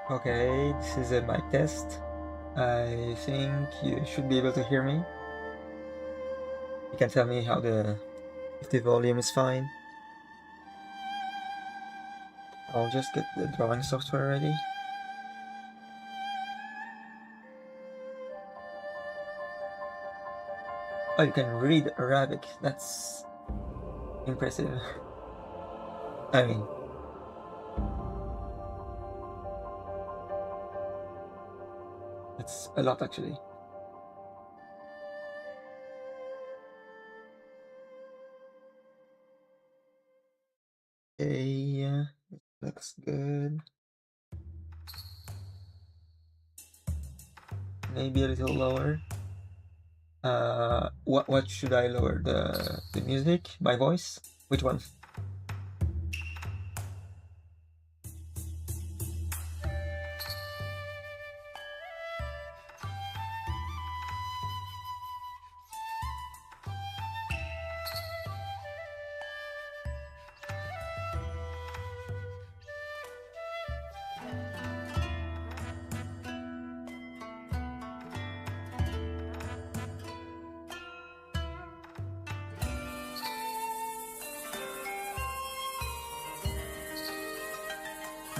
Okay, this is a mic test. I think you should be able to hear me. You can tell me if the volume is fine. I'll just get the drawing software ready. Oh, you can read Arabic. That's impressive. I mean, that's a lot actually. Okay, looks good. Maybe a little lower. What should I lower? The music? My voice? Which one?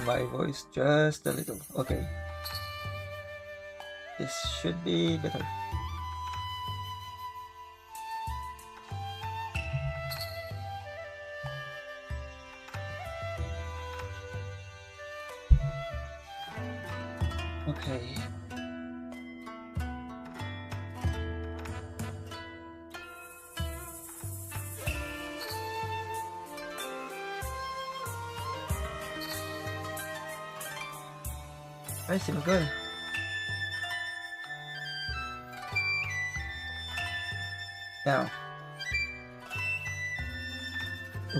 My voice just a little. Okay. This should be better. Okay. I seem good. Now,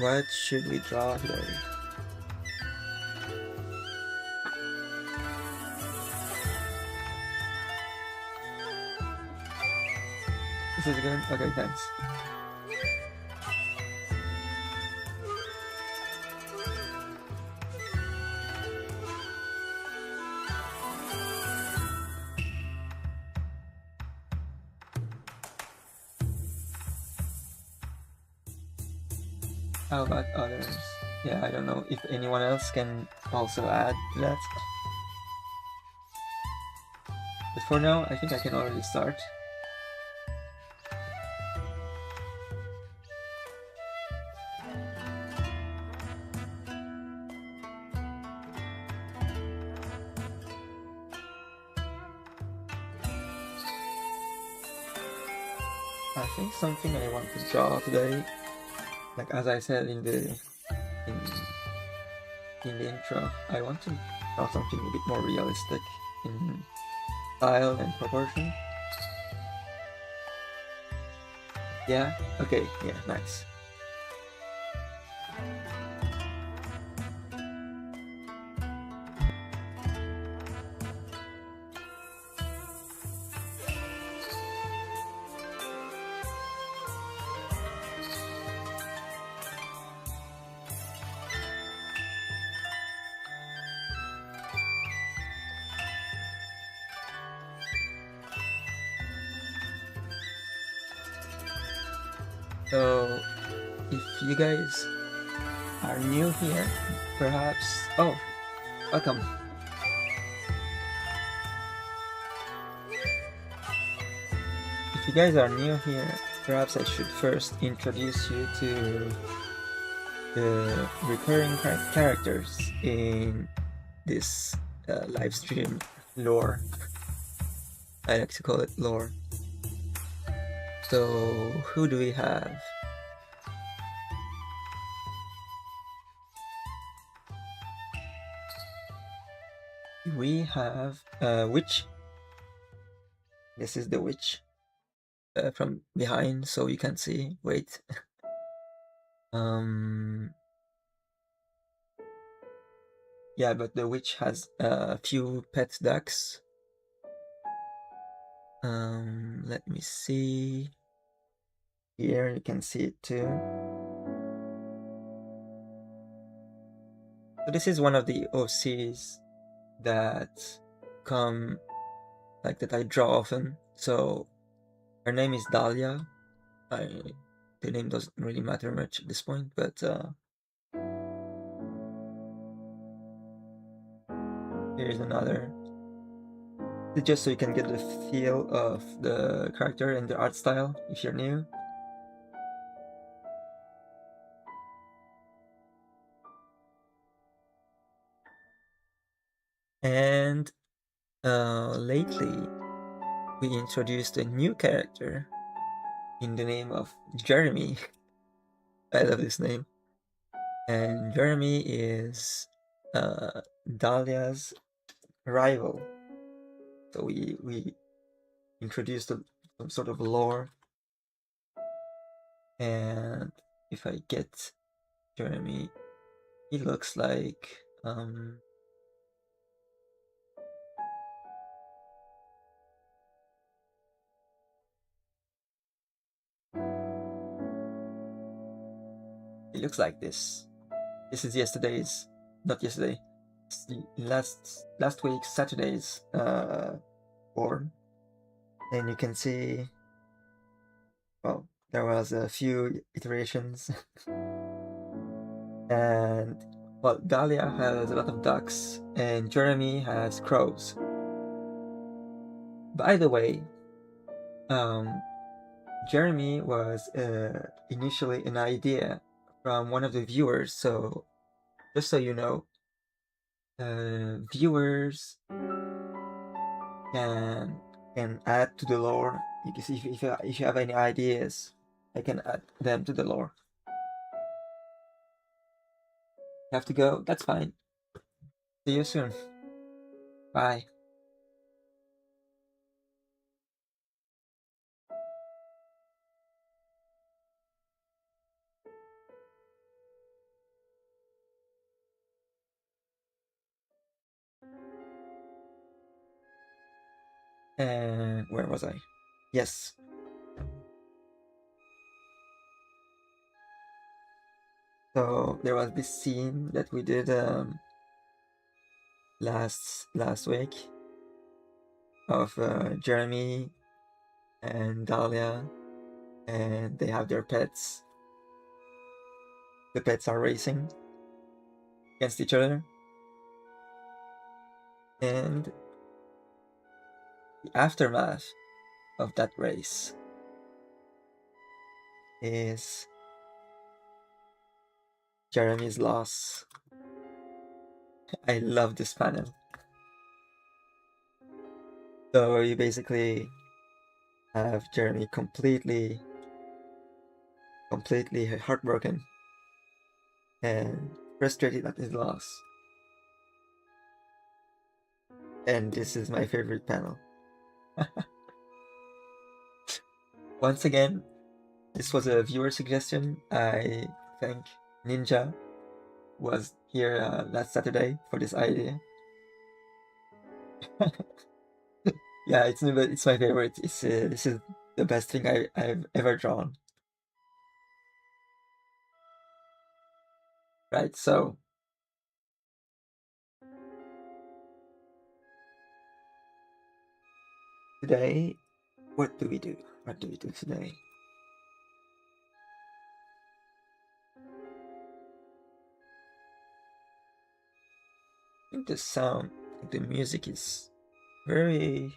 what should we draw today? This is good? Okay, thanks. How about others? Yeah, I don't know if anyone else can also add to that. But for now, I think I can already start. I think something I want to draw today, like as I said in the intro, I want to draw something a bit more realistic in style and proportion. Yeah? Okay, yeah, nice. So, if you guys are new here, perhaps... Oh, welcome. If you guys are new here, perhaps I should first introduce you to the recurring characters in this live stream lore. I like to call it lore. So, who do we have? We have a witch. This is the witch from behind, so you can see. Wait. Yeah, but the witch has a few pet ducks. Let me see. Here you can see it too. So this is one of the OCs that come, like, that I draw often. So her name is Dahlia. The name doesn't really matter much at this point, but Here's another. Just so you can get the feel of the character and the art style if you're new. And lately, we introduced a new character in the name of Jeremy. I love this name. And Jeremy is Dahlia's rival. So we introduced some sort of lore. And if I get Jeremy, he looks like it looks like this. This is yesterday's, not yesterday, last week Saturday's born, and you can see, well, there was a few iterations, and well, Dahlia has a lot of ducks, and Jeremy has crows. By the way, Jeremy was initially an idea from one of the viewers, so just so you know, viewers can add to the lore. You can see if you have any ideas, I can add them to the lore. You have to go, that's fine. See you soon. Bye. And where was I? Yes. So there was this scene that we did last week of Jeremy and Dahlia, and they have their pets. The pets are racing against each other, and the aftermath of that race is Jeremy's loss. I love this panel. So you basically have Jeremy completely heartbroken and frustrated at his loss. And this is my favorite panel. Once again, this was a viewer suggestion. I thank Ninja was here last Saturday for this idea. Yeah, it's my favorite. This is the best thing I've ever drawn. Right, so today, what do we do? What do we do today? I think the sound, the music is very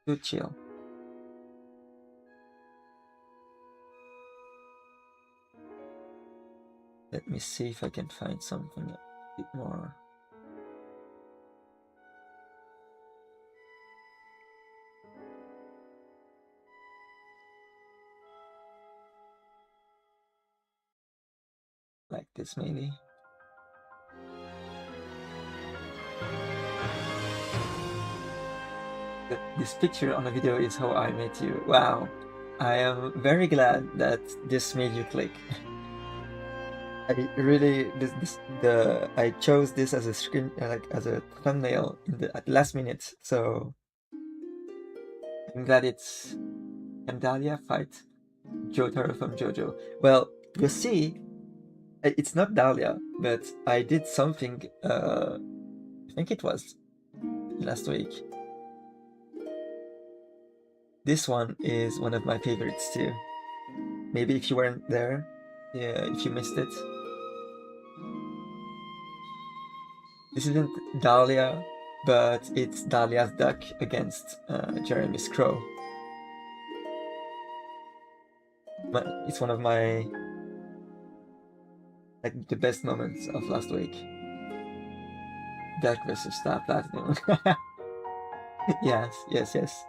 good, chill. Let me see if I can find something a bit more. Like this, maybe. This picture on the video is How I Met You. Wow. I am very glad that this made you click. I really I chose this as a screen, like as a thumbnail at the last minute, so I'm glad it's Dahlia fight Jotaro from JoJo. Well, you see, it's not Dahlia, but I did something. I think it was last week. This one is one of my favorites too. Maybe if you weren't there, yeah, if you missed it. This isn't Dahlia, but it's Dahlia's duck against Jeremy's crow. It's one of my the best moments of last week. Duck versus Star Platinum. Yes, yes, yes.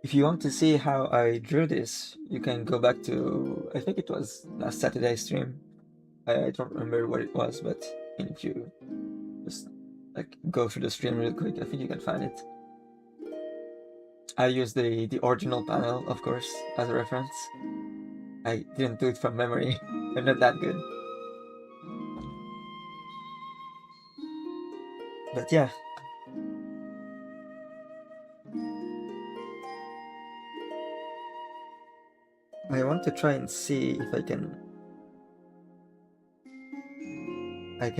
If you want to see how I drew this, you can go back to, I think it was last Saturday stream. I don't remember what it was, but if you just go through the stream real quick, I think you can find it. I used the original panel, of course, as a reference. I didn't do it from memory. I'm not that good. But yeah. I want to try and see if I can I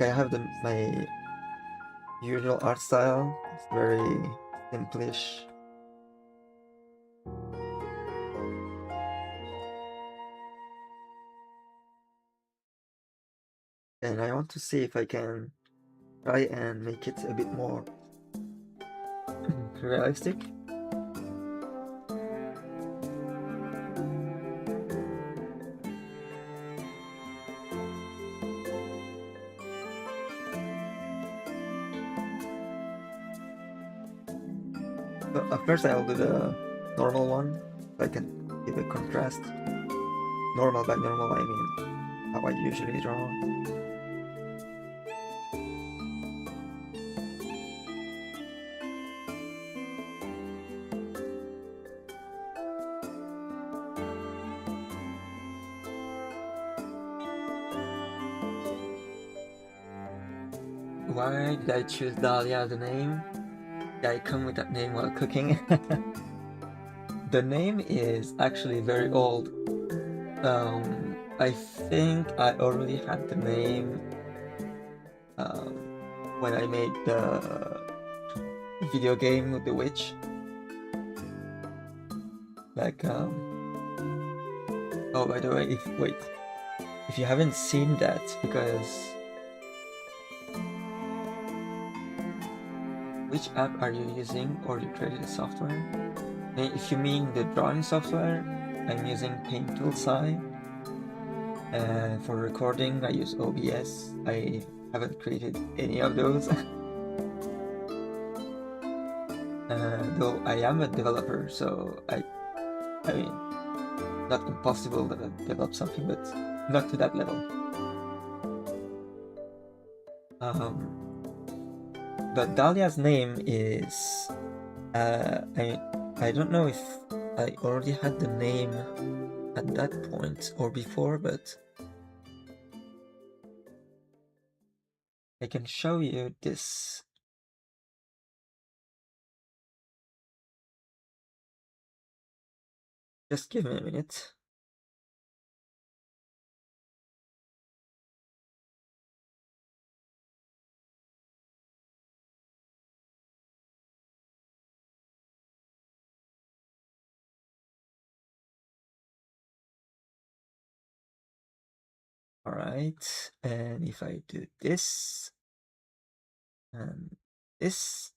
have my usual art style. It's very simplish. And I want to see if I can try and make it a bit more realistic. So at first I'll do the normal one, so I can give a contrast. Normal by normal, I mean how I usually draw. Why did I choose Dahlia as the name? Did I come with that name while cooking? The name is actually very old. I think I already had the name when I made the video game The Witch. Oh, by the way, if you haven't seen that, because which app are you using, or you created a software? If you mean the drawing software, I'm using Paint Tool Sai. For recording, I use OBS. I haven't created any of those. Though I am a developer, so I mean, not impossible that I develop something, but not to that level. But Dahlia's name is, I don't know if I already had the name at that point or before, but I can show you this. Just give me a minute. All right, and if I do this and this,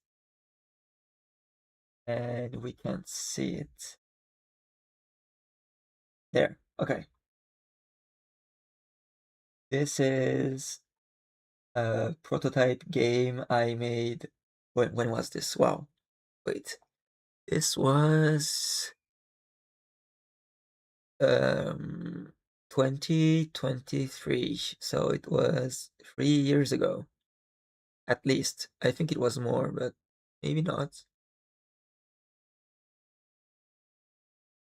and we can see it there. Okay, this is a prototype game I made. When was this? Wow, wait, this was 2023, so it was 3 years ago. At least. I think it was more, but maybe not.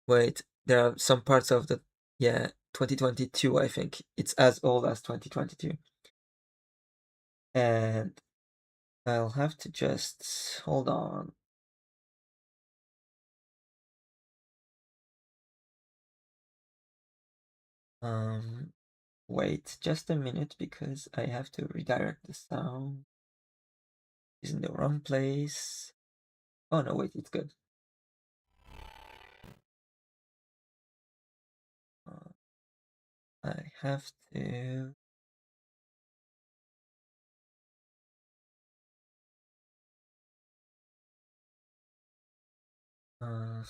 Wait, there are some parts of the, yeah, 2022, I think. It's as old as 2022. And I'll have to just hold on. Wait just a minute because I have to redirect the sound. It's in the wrong place. Oh no, wait, it's good. I have to...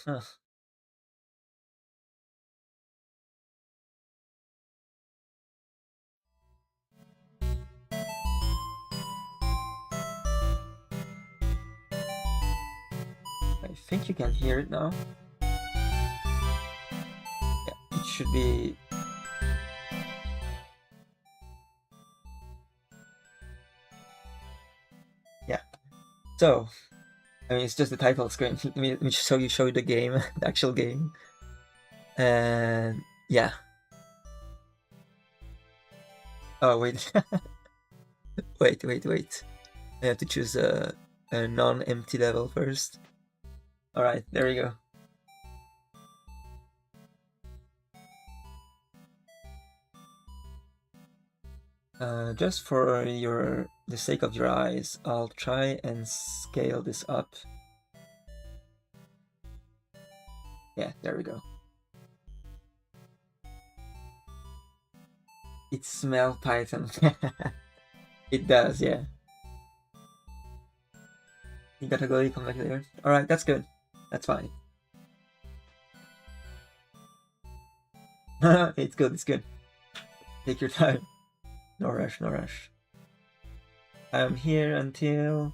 Huh. I think you can hear it now. Yeah, it should be... Yeah. So, I mean, it's just the title screen. Let me show you the game, the actual game. And yeah. Oh, wait. wait. I have to choose a non-empty level first. Alright, there we go. Just for the sake of your eyes, I'll try and scale this up. Yeah, there we go. It smells Python. It does, yeah. You gotta go, you come back later. Alright, that's good. That's fine. It's good. Take your time. No rush. I'm here until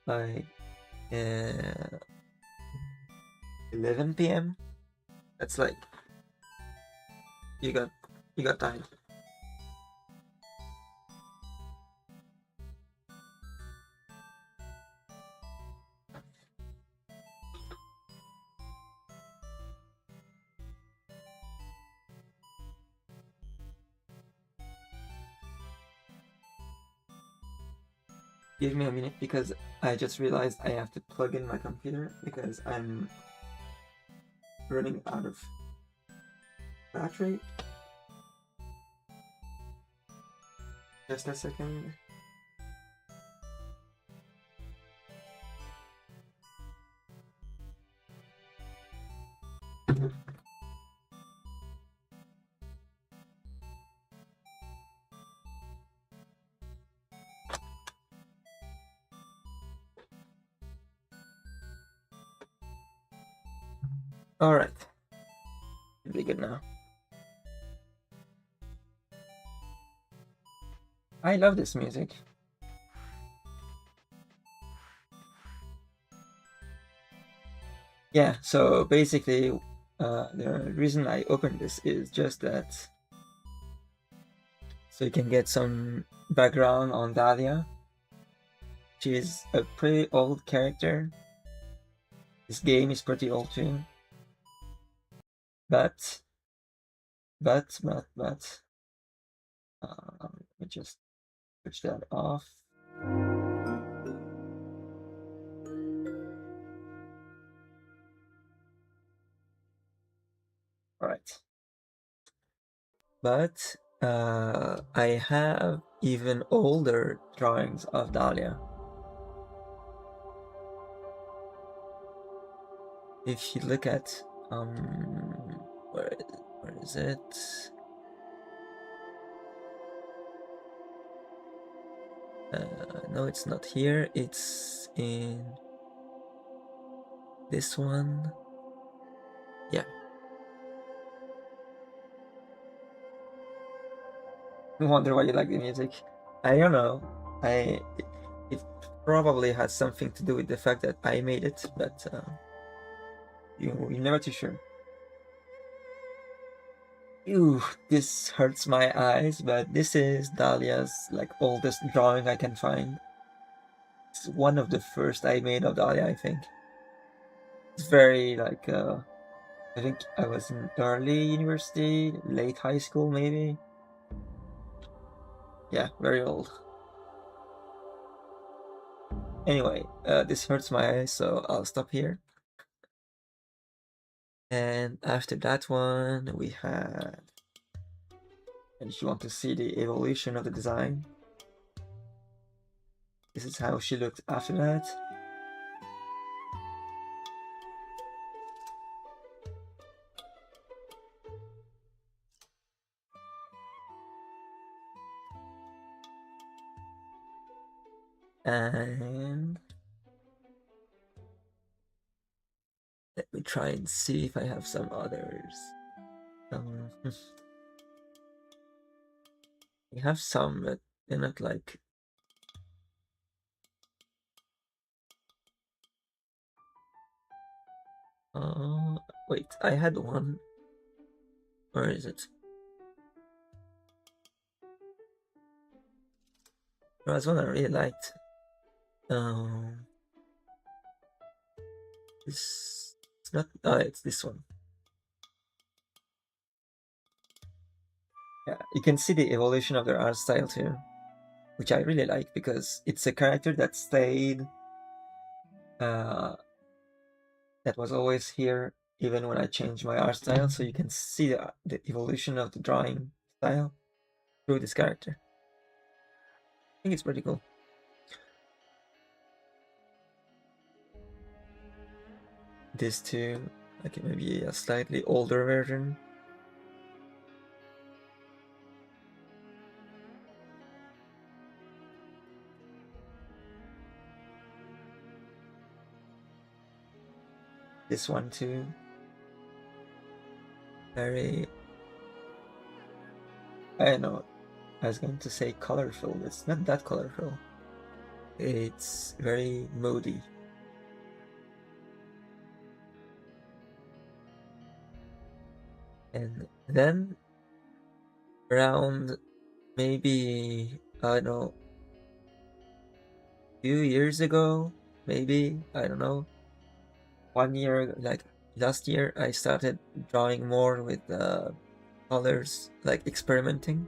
like 11 p.m. That's like you got time. Give me a minute because I just realized I have to plug in my computer because I'm running out of battery. Just a second. Alright. Should be good now. I love this music. Yeah, so basically, the reason I opened this is just that so you can get some background on Dahlia. She's a pretty old character. This game is pretty old too. But let me just switch that off. All right. But I have even older drawings of Dahlia. If you look at where is it? No, it's not here. It's in this one. Yeah. I wonder why you like the music. I don't know. It probably has something to do with the fact that I made it, but you're never too sure. Ew, this hurts my eyes, but this is Dahlia's like oldest drawing I can find. It's one of the first I made of Dahlia, I think. It's very like I think I was in early university, late high school maybe. Yeah, very old. Anyway, this hurts my eyes, so I'll stop here. And after that one, we had, and if you want to see the evolution of the design, this is how she looked after that. And let me try and see if I have some others. I have some, but they're not like. Wait, I had one. Where is it? There was one I really liked. It's not. Oh, it's this one. Yeah, you can see the evolution of their art style too, which I really like because it's a character that stayed. That was always here, even when I changed my art style. So you can see the evolution of the drawing style through this character. I think it's pretty cool. This too, like maybe a slightly older version. This one too. Very. I don't know. I was going to say colorful. It's not that colorful. It's very moody. And then around maybe, I don't know, few years ago, maybe, I don't know, 1 year, like last year, I started drawing more with colors, like experimenting.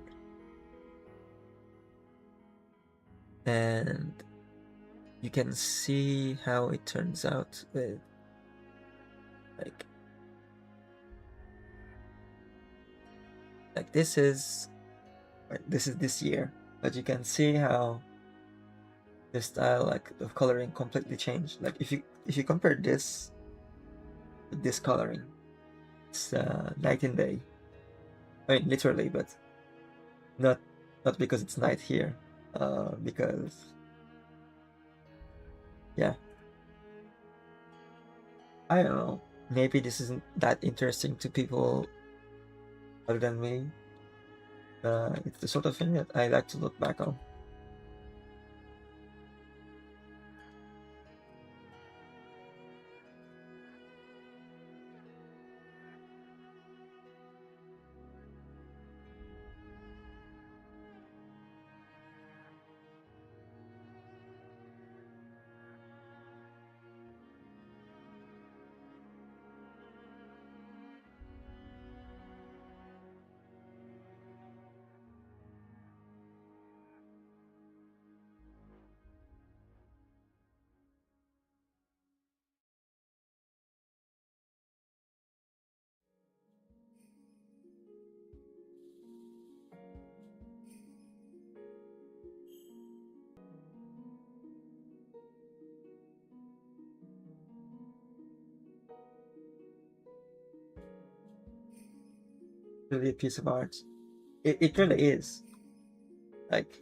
And you can see how it turns out with like this is this year, but you can see how the style like of coloring completely changed. Like if you compare this with this coloring, it's night and day. I mean literally, but not because it's night here, because yeah, I don't know, maybe this isn't that interesting to people other than me. It's the sort of thing that I like to look back on. Really a piece of art. It really is. Like,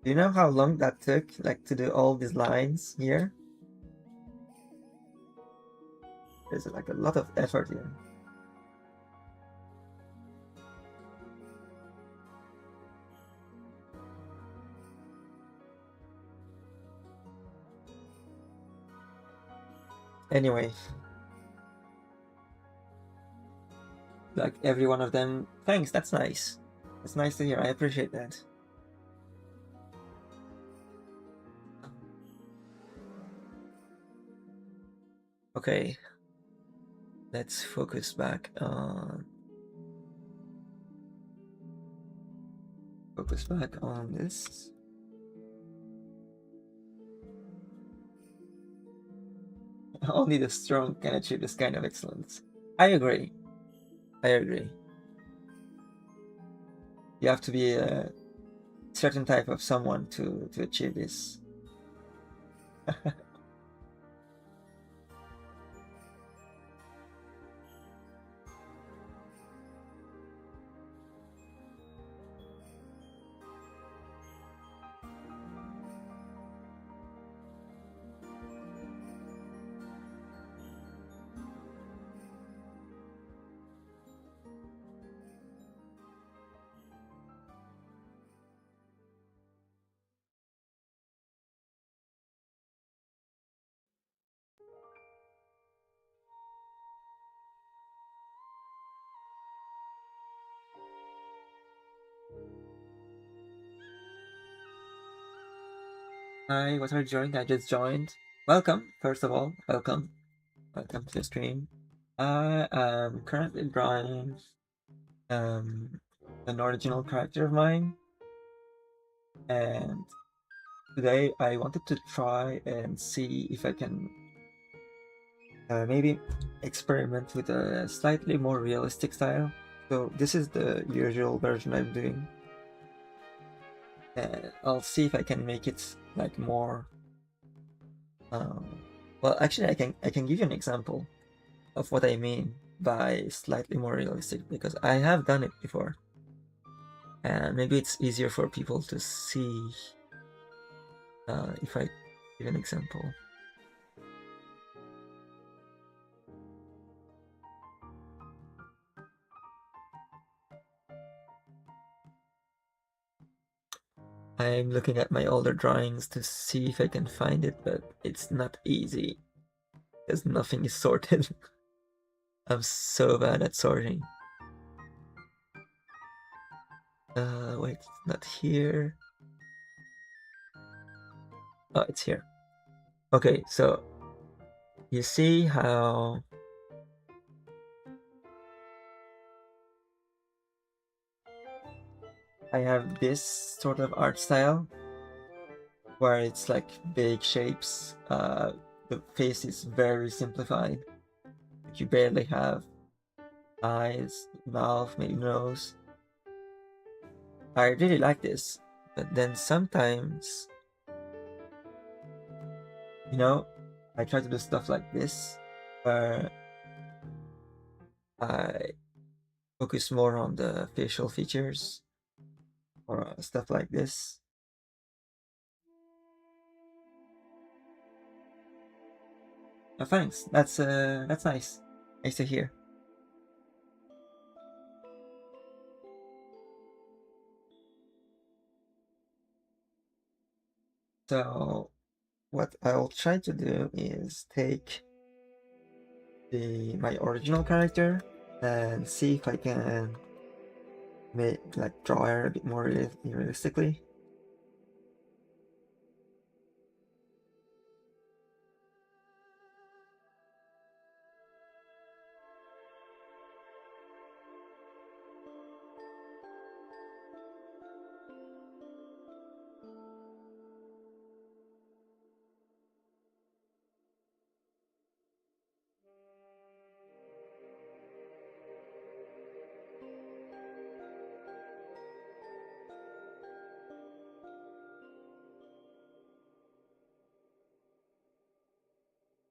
do you know how long that took, like, to do all these lines here? There's like a lot of effort here. Anyway, like every one of them, thanks, that's nice. That's nice to hear. I appreciate that. Okay, let's focus back on this. Only the strong can achieve this kind of excellence. I agree. I agree. You have to be a certain type of someone to achieve this. Hi, what are you joined? I just joined. Welcome, first of all. Welcome. Welcome to the stream. I am currently drawing um, an original character of mine, and today I wanted to try and see if I can maybe experiment with a slightly more realistic style. So this is the usual version I'm doing. I'll see if I can make it like more. Well, actually, I can give you an example of what I mean by slightly more realistic because I have done it before, and maybe it's easier for people to see if I give an example. I'm looking at my older drawings to see if I can find it, but it's not easy because nothing is sorted. I'm so bad at sorting. Wait, not here. Oh, it's here. Okay, so you see how I have this sort of art style where it's like big shapes. The face is very simplified. You barely have eyes, mouth, maybe nose. I really like this, but then sometimes, I try to do stuff like this where I focus more on the facial features or stuff like this. Oh, thanks. That's nice. Nice to hear. So what I'll try to do is take my original character and see if I can draw her a bit more realistically.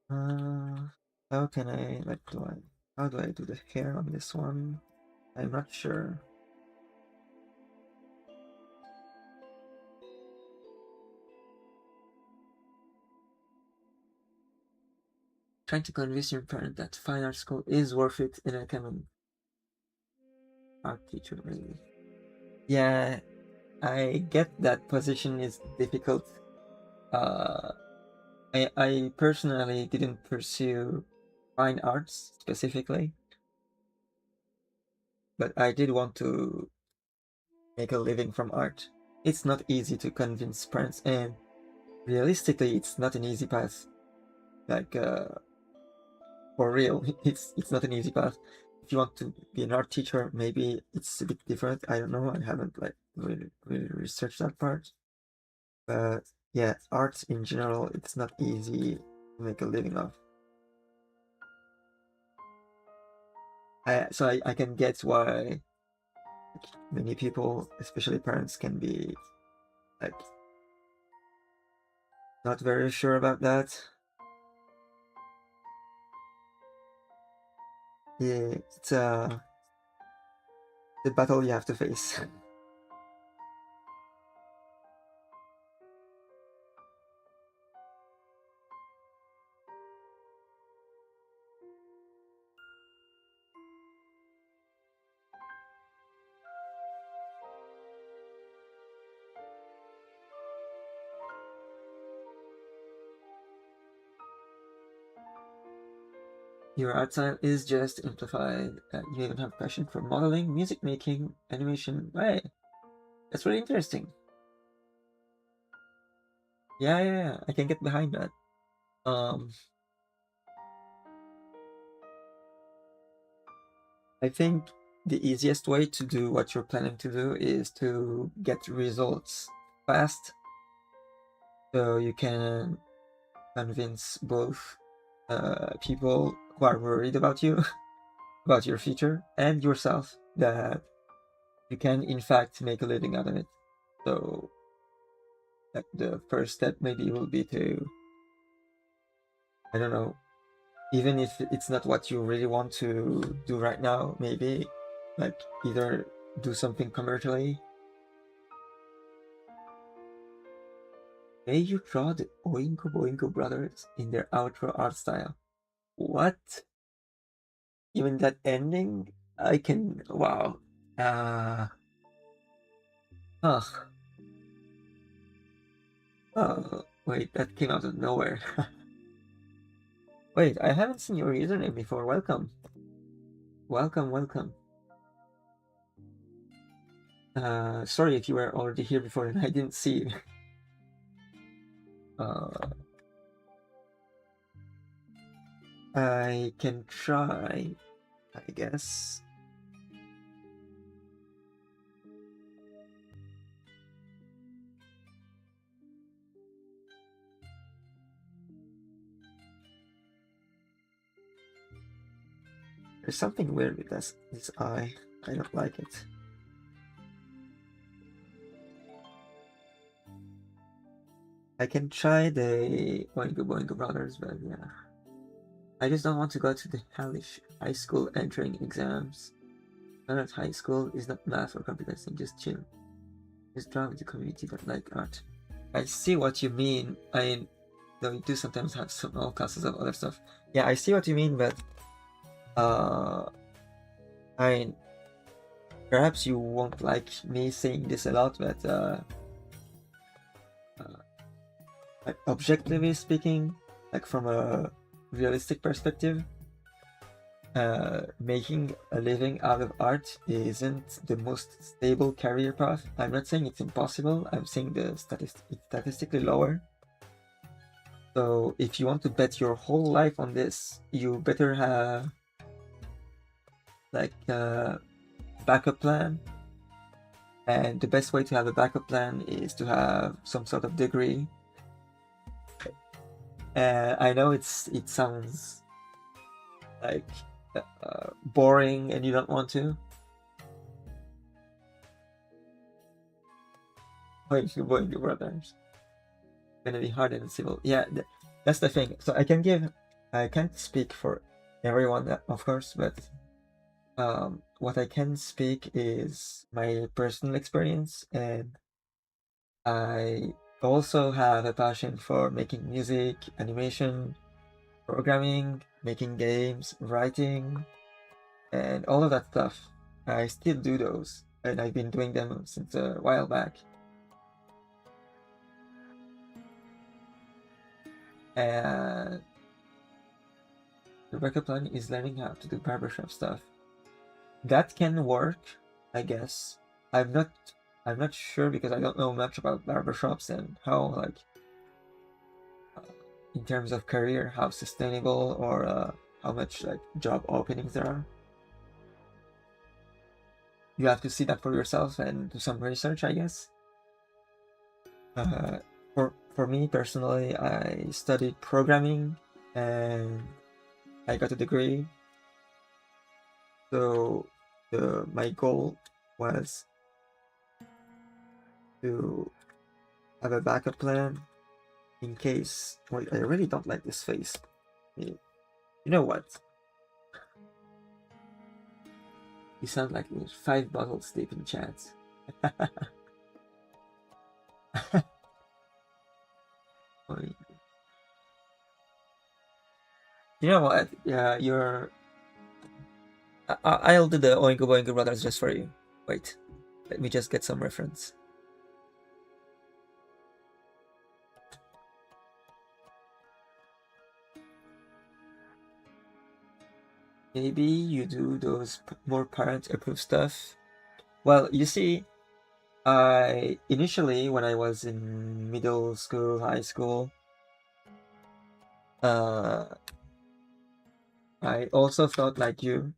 Uh, how can I how do I do the hair on this one? I'm not sure. Trying to convince your parent that fine art school is worth it and I can art teacher really. Yeah, I get that position is difficult. Uh, I personally didn't pursue fine arts specifically, but I did want to make a living from art. It's not easy to convince parents, and realistically, it's not an easy path. Like, for real, it's not an easy path. If you want to be an art teacher, maybe it's a bit different. I don't know. I haven't like really researched that part. But yeah, art in general, it's not easy to make a living of. I can get why many people, especially parents, can be like not very sure about that. Yeah, it's the battle you have to face. Your art style is just amplified. You even have passion for modeling, music making, animation. Hey, that's really interesting. Yeah, I can get behind that. Um, I think the easiest way to do what you're planning to do is to get results fast, so you can convince both people who are worried about you, about your future, and yourself that you can, in fact, make a living out of it. So, like, the first step maybe will be to, I don't know, even if it's not what you really want to do right now, maybe like either do something commercially. May you draw the Oingo Boingo brothers in their outro art style. What? Even that ending? I can. Wow. Uh. Ugh. Wait, that came out of nowhere. Wait, I haven't seen your username before. Welcome. Welcome. Sorry if you were already here before and I didn't see you. Uh, I can try, I guess. There's something weird with this eye. I don't like it. I can try the Boingo Boingo Brothers, but yeah. I just don't want to go to the hellish high school entering exams. Not at high school is not math or computer thing, just chill. Just draw with the community that like art. I see what you mean. I mean, though we do sometimes have small classes of other stuff. Yeah, I see what you mean, but uh, I mean, perhaps you won't like me saying this a lot, but like, objectively speaking, like from a realistic perspective, making a living out of art isn't the most stable career path. I'm not saying it's impossible. I'm saying it's statistically lower. So if you want to bet your whole life on this, you better have like a backup plan. And the best way to have a backup plan is to have some sort of degree. I know it sounds like boring and you don't want to. Like your brothers. Gonna be hard in civil. Yeah, that's the thing. So I can't speak for everyone, of course, but what I can speak is my personal experience, and I also have a passion for making music, animation, programming, making games, writing, and all of that stuff. I still do those, and I've been doing them since a while back. And the backup plan is learning how to do barbershop stuff. That can work, I guess. I'm not I'm not sure because I don't know much about barbershops and how like in terms of career how sustainable or how much like job openings there are. You have to see that for yourself and do some research, I guess. Uh, for me personally, I studied programming and I got a degree. So my goal was to have a backup plan in case. Wait, I really don't like this face. You know what? You sound like you're 5 bottles deep in chat. You know what? Yeah, you're. I'll do the Oingo Boingo Brothers just for you. Wait, let me just get some reference. Maybe you do those more parent-approved stuff. Well, you see, I initially, when I was in middle school, high school, uh, I also thought like you.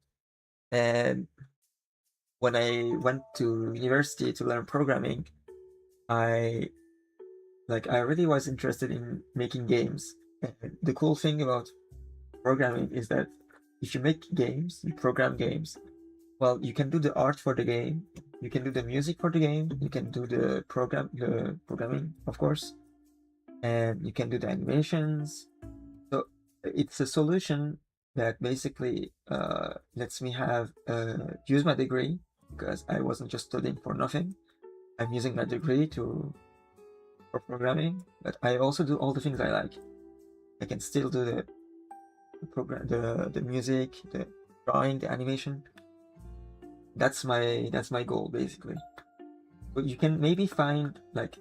And when I went to university to learn programming, I I really was interested in making games. And the cool thing about programming is that if you make games, you program games, well, you can do the art for the game, you can do the music for the game, you can do the programming, of course, and you can do the animations. So it's a solution that basically lets me have use my degree, because I wasn't just studying for nothing. I'm using my degree to for programming, but I also do all the things I like. I can still do the program, the music, the drawing, the animation. That's my goal basically. But you can maybe find like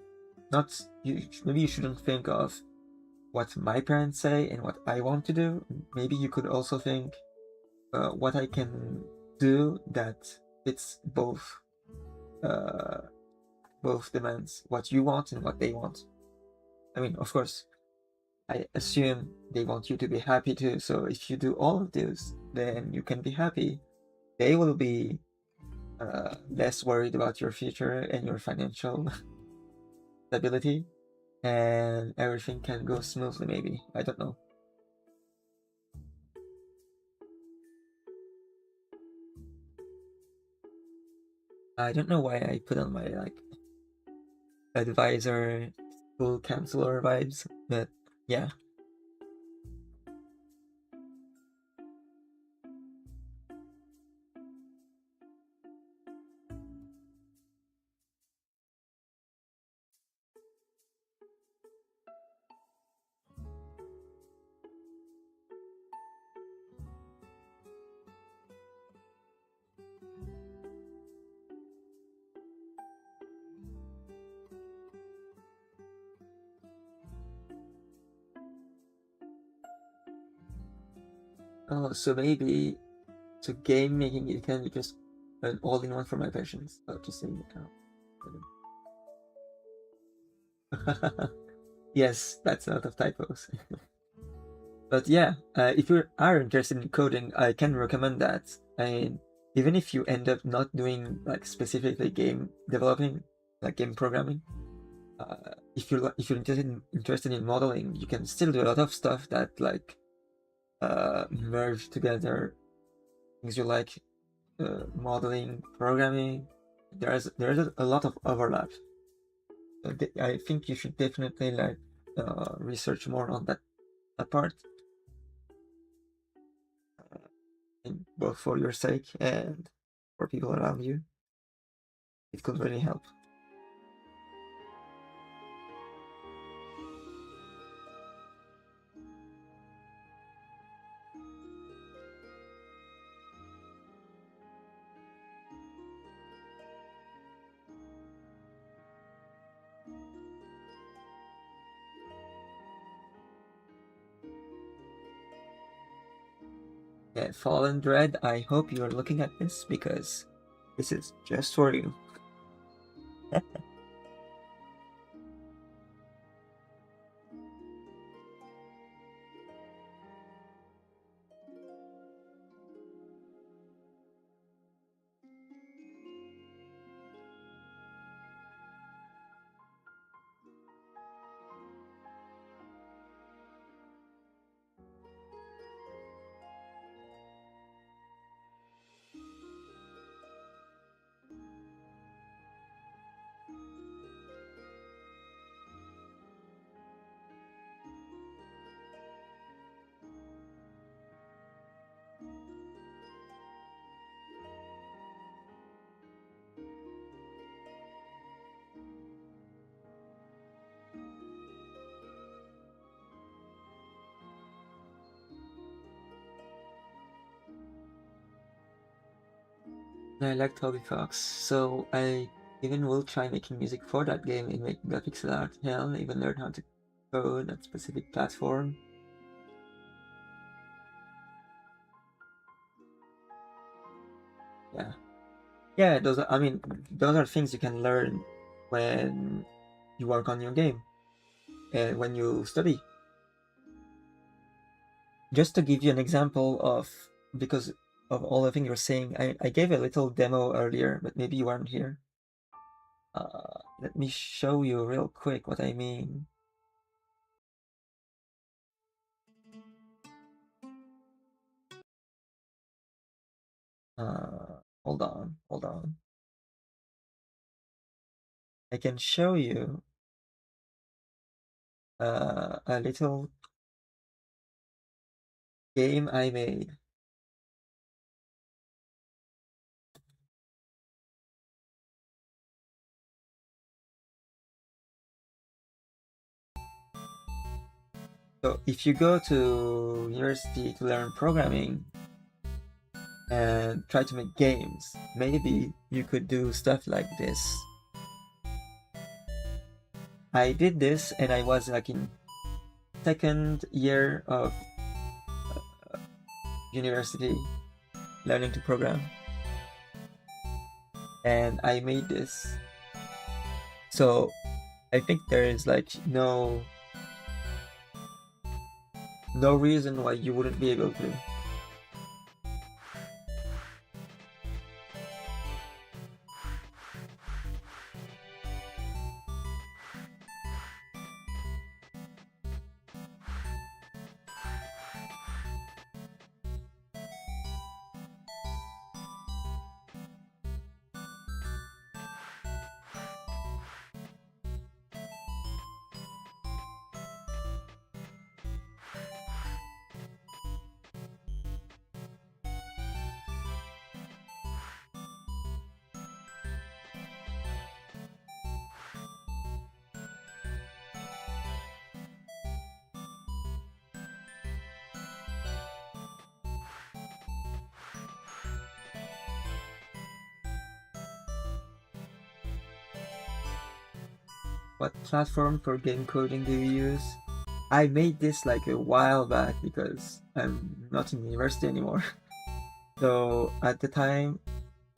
not you maybe you shouldn't think of what my parents say and what I want to do. Maybe you could also think what I can do that fits uh, both demands, what you want and what they want. I mean, of course, I assume they want you to be happy too. So if you do all of this, then you can be happy. They will be less worried about your future and your financial stability, and everything can go smoothly. Maybe, I don't know. I don't know why I put on my advisor, school counselor vibes, but yeah. Oh, so maybe so game making, it can be just an all-in-one for my passions. Just saying it now. Yes, that's a lot of typos. But yeah, if you are interested in coding, I can recommend that. And even if you end up not doing like specifically game developing, like game programming, if you're interested in modeling, you can still do a lot of stuff that merge together things you like, modeling, programming. There's a lot of overlap. I think you should definitely research more on that part, both for your sake and for people around you. It could really help. Yeah, Fallen Dread, I hope you're looking at this because this is just for you. I like Toby Fox, so I even will try making music for that game and make the pixel art. Hell, even learn how to code that specific platform. Yeah, yeah. I mean, those are things you can learn when you work on your game and when you study. Just to give you an example of, because of all the things you're saying, I gave a little demo earlier, but maybe you weren't here. Let me show you real quick what I mean. Hold on. I can show you a little game I made. So if you go to university to learn programming and try to make games, maybe you could do stuff like this. I did this and I was like in second year of university learning to program, and I made this. So I think there is like no reason why you wouldn't be able to. What platform for game coding do you use? I made this like a while back because I'm not in university anymore. So at the time,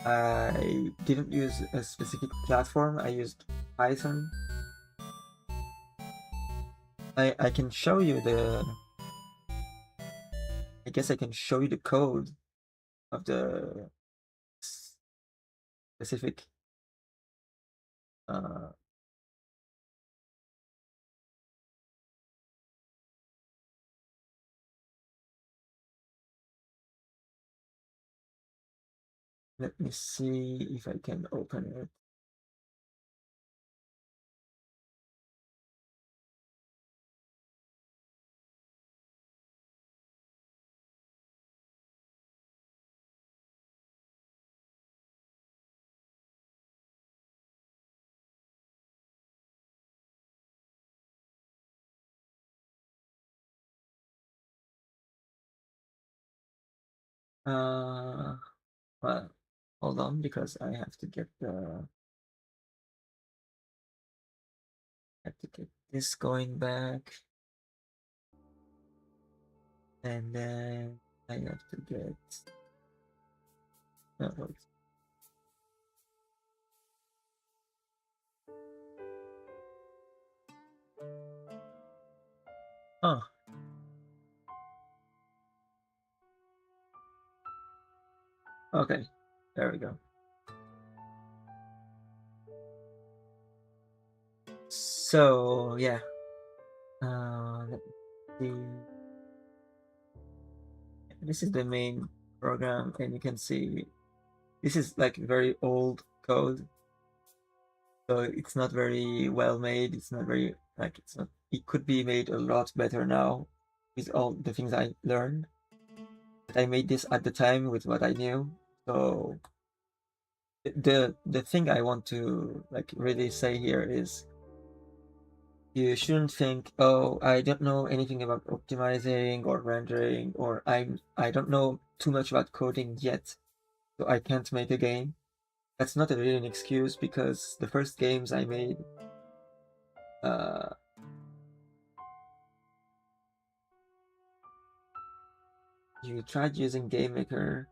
I didn't use a specific platform. I used Python. I can show you the. I guess I can show you the code of the specific. Uh, Let me see if I can open it. Uh, well, hold on because I have to get this going back, and then I have to get. Oh, oh, okay, there we go. So yeah, let me see. This is the main program, and you can see this is like very old code, so it's not very well made. It's not very like it's not. It could be made a lot better now with all the things I learned. But I made this at the time with what I knew. So the thing I want to like really say here is you shouldn't think, oh, I don't know anything about optimizing or rendering, or I don't know too much about coding yet, so I can't make a game. That's not really an excuse because the first games I made, uh, you tried using GameMaker.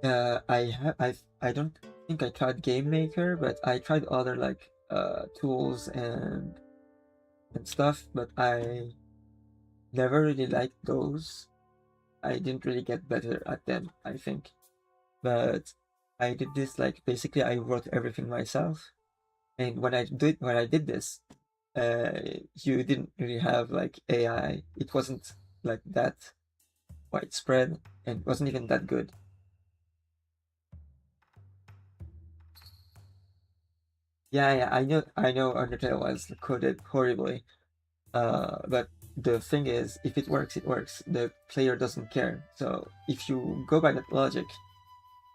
I don't think I tried Game Maker, but I tried other like tools and stuff, but I never really liked those. I didn't really get better at them, I think. But I did this like basically I wrote everything myself. And when I did this, you didn't really have like AI. It wasn't like that widespread and wasn't even that good. Yeah, I know Undertale was coded horribly. But the thing is, if it works, it works. The player doesn't care. So if you go by that logic,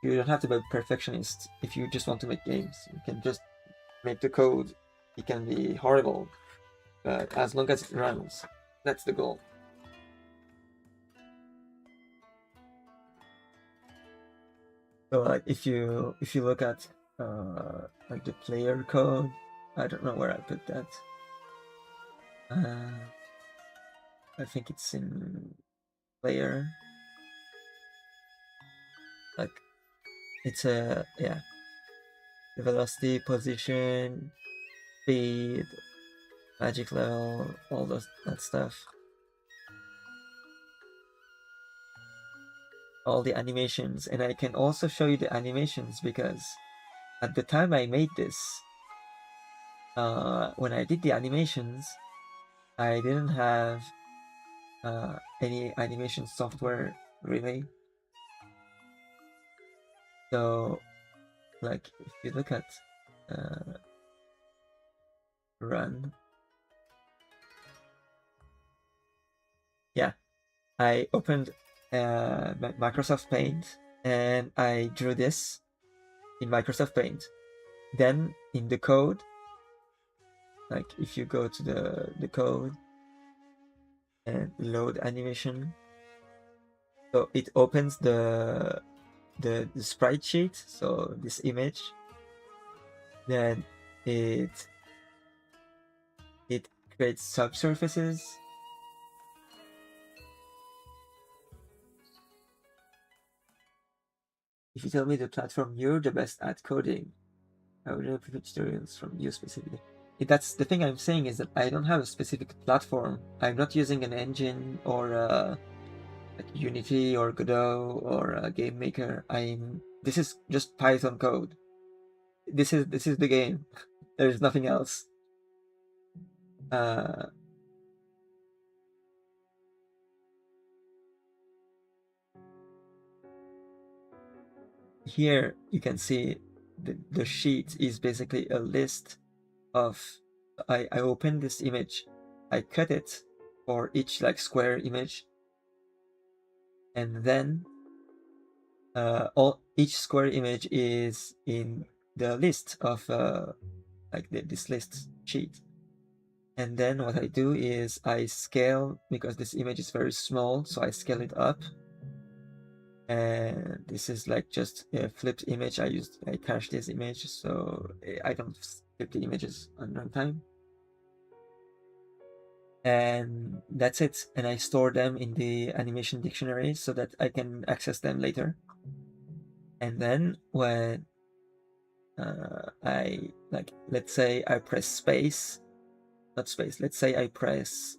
you don't have to be a perfectionist. If you just want to make games, you can just make the code. It can be horrible, but as long as it runs, that's the goal. So like if you look at like the player code, I don't know where I put that. Uh, I think it's in player. Like it's a yeah, the velocity, position, speed, magic level, all that stuff. All the animations, and I can also show you the animations because at the time I made this, when I did the animations, I didn't have any animation software really. So, like, if you look at run, yeah, I opened Microsoft Paint and I drew this in Microsoft Paint. Then in the code, like if you go to the code and load animation, so it opens the sprite sheet, so this image, then it creates subsurfaces. If you tell me the platform you're the best at coding, I would really prefer tutorials from you specifically. That's the thing I'm saying, is that I don't have a specific platform. I'm not using an engine or like Unity or Godot or a Game Maker. This is just Python code. This is the game. There's nothing else. Uh, Here you can see the sheet is basically a list of, I opened this image, I cut it for each like square image, and then each square image is in the list of like this list sheet. And then what I do is I scale, because this image is very small, so I scale it up. And this is like just a flipped image. I cached this image, so I don't flip the images on runtime. And that's it. And I store them in the animation dictionary so that I can access them later. And then when I like, let's say I press space, not space, let's say I press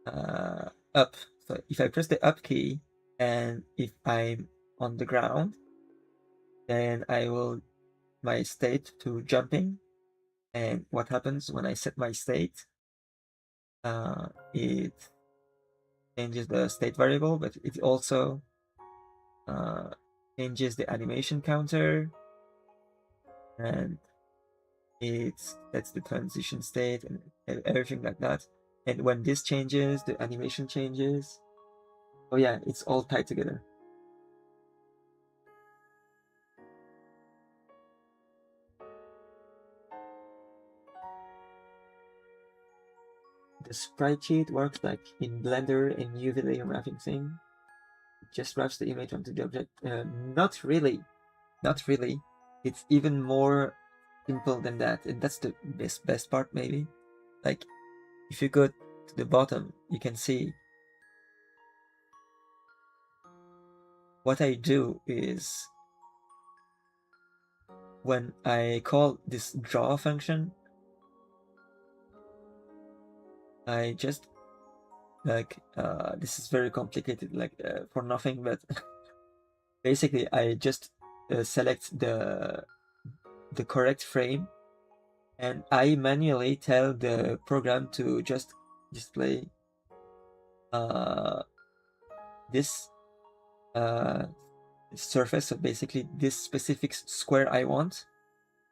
up. So if I press the up key and if I'm on the ground, then I will my state to jumping. And what happens when I set my state? It changes the state variable, but it also changes the animation counter, and that's the transition state and everything like that. And when this changes, the animation changes. Oh yeah, it's all tied together. The sprite sheet works like in Blender and UV layer mapping thing. It just wraps the image onto the object. Not really. Not really. It's even more simple than that, and that's the best part maybe. Like if you go to the bottom, you can see what I do is when I call this draw function, I just like this is very complicated, like for nothing, but basically I just select the correct frame, and I manually tell the program to just display this surface, so basically this specific square I want,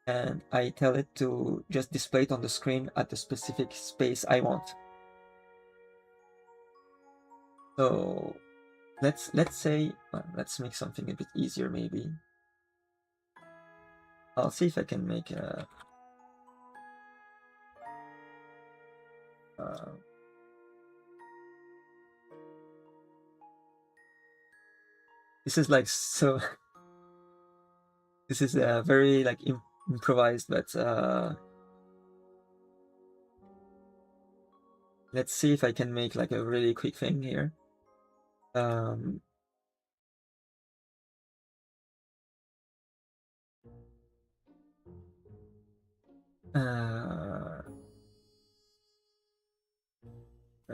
and I tell it to just display it on the screen at the specific space I want. So let's say let's make something a bit easier. Maybe I'll see if I can make a this is like so this is very like improvised, but let's see if I can make like a really quick thing here.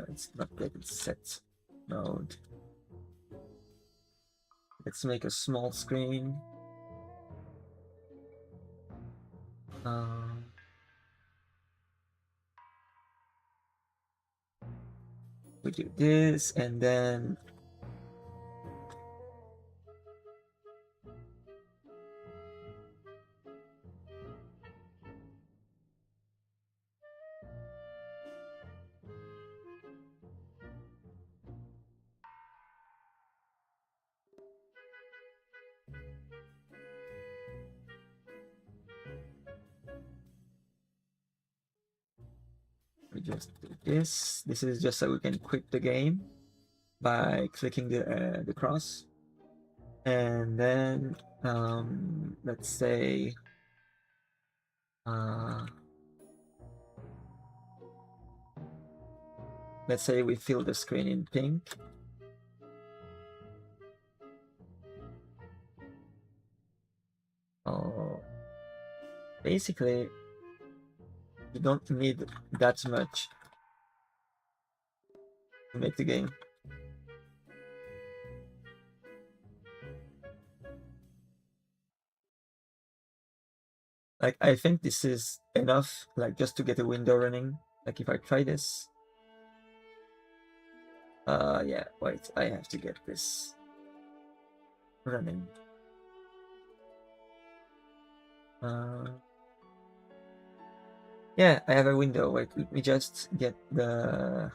It's not yet in set mode. Let's make a small screen. We do this, and then we just do this. This is just so we can quit the game by clicking the cross, and then let's say we fill the screen in pink. Basically, you don't need that much to make the game. Like, I think this is enough, like, just to get a window running. Like, if I try this. Yeah, wait, I have to get this running. Yeah, I have a window. Wait, let me just get the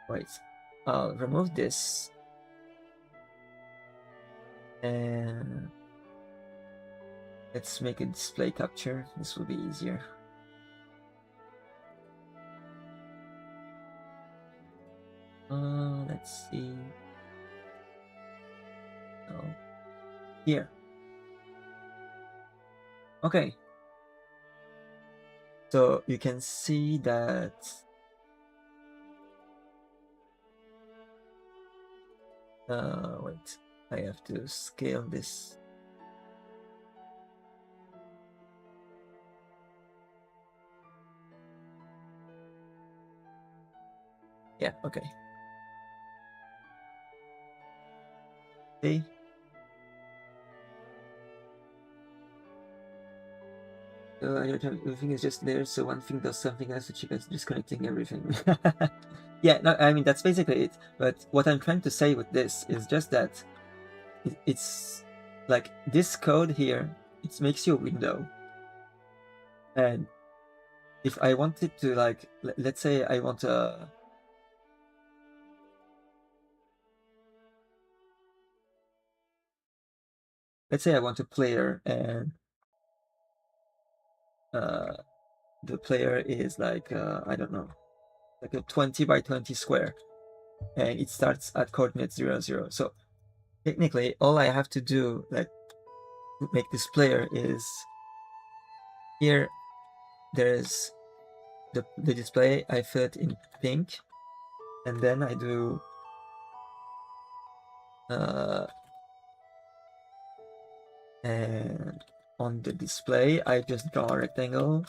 wait, I'll remove this, and let's make a display capture. This will be easier. Let's see. Oh, here. Okay. So you can see that wait, I have to scale this. Yeah, okay. See? Everything is just there, so one thing does something else, which is disconnecting everything. Yeah, no, I mean, that's basically it. But what I'm trying to say with this is just that it's like this code here, it makes you a window. And if I wanted to, like, let's say I want a... Let's say I want a player, and the player is like, I don't know, like a 20 by 20 square, and it starts at coordinate 0, 0. So technically, all I have to do, like, to make this player is here. There's the display. I fill it in pink, and then I do And on the display, I just draw a rectangle.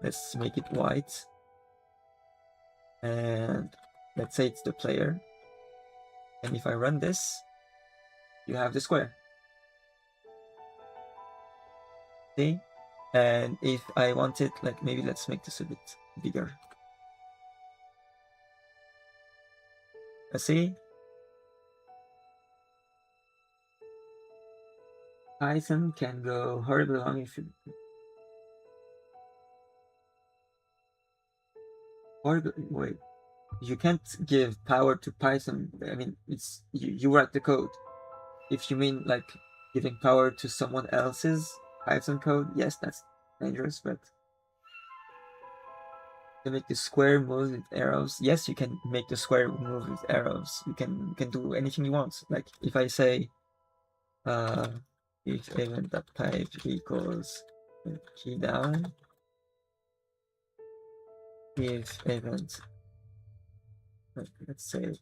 Let's make it white. And let's say it's the player. And if I run this, you have the square. See? And if I want it, like maybe let's make this a bit bigger. See? Python can go horribly wrong if you wait. You can't give power to Python. I mean, it's you write the code. If you mean like giving power to someone else's Python code, yes, that's dangerous. But to make the square move with arrows, yes, you can make the square move with arrows. You can do anything you want. Like if I say, if event.type equals key down, if event, let's say,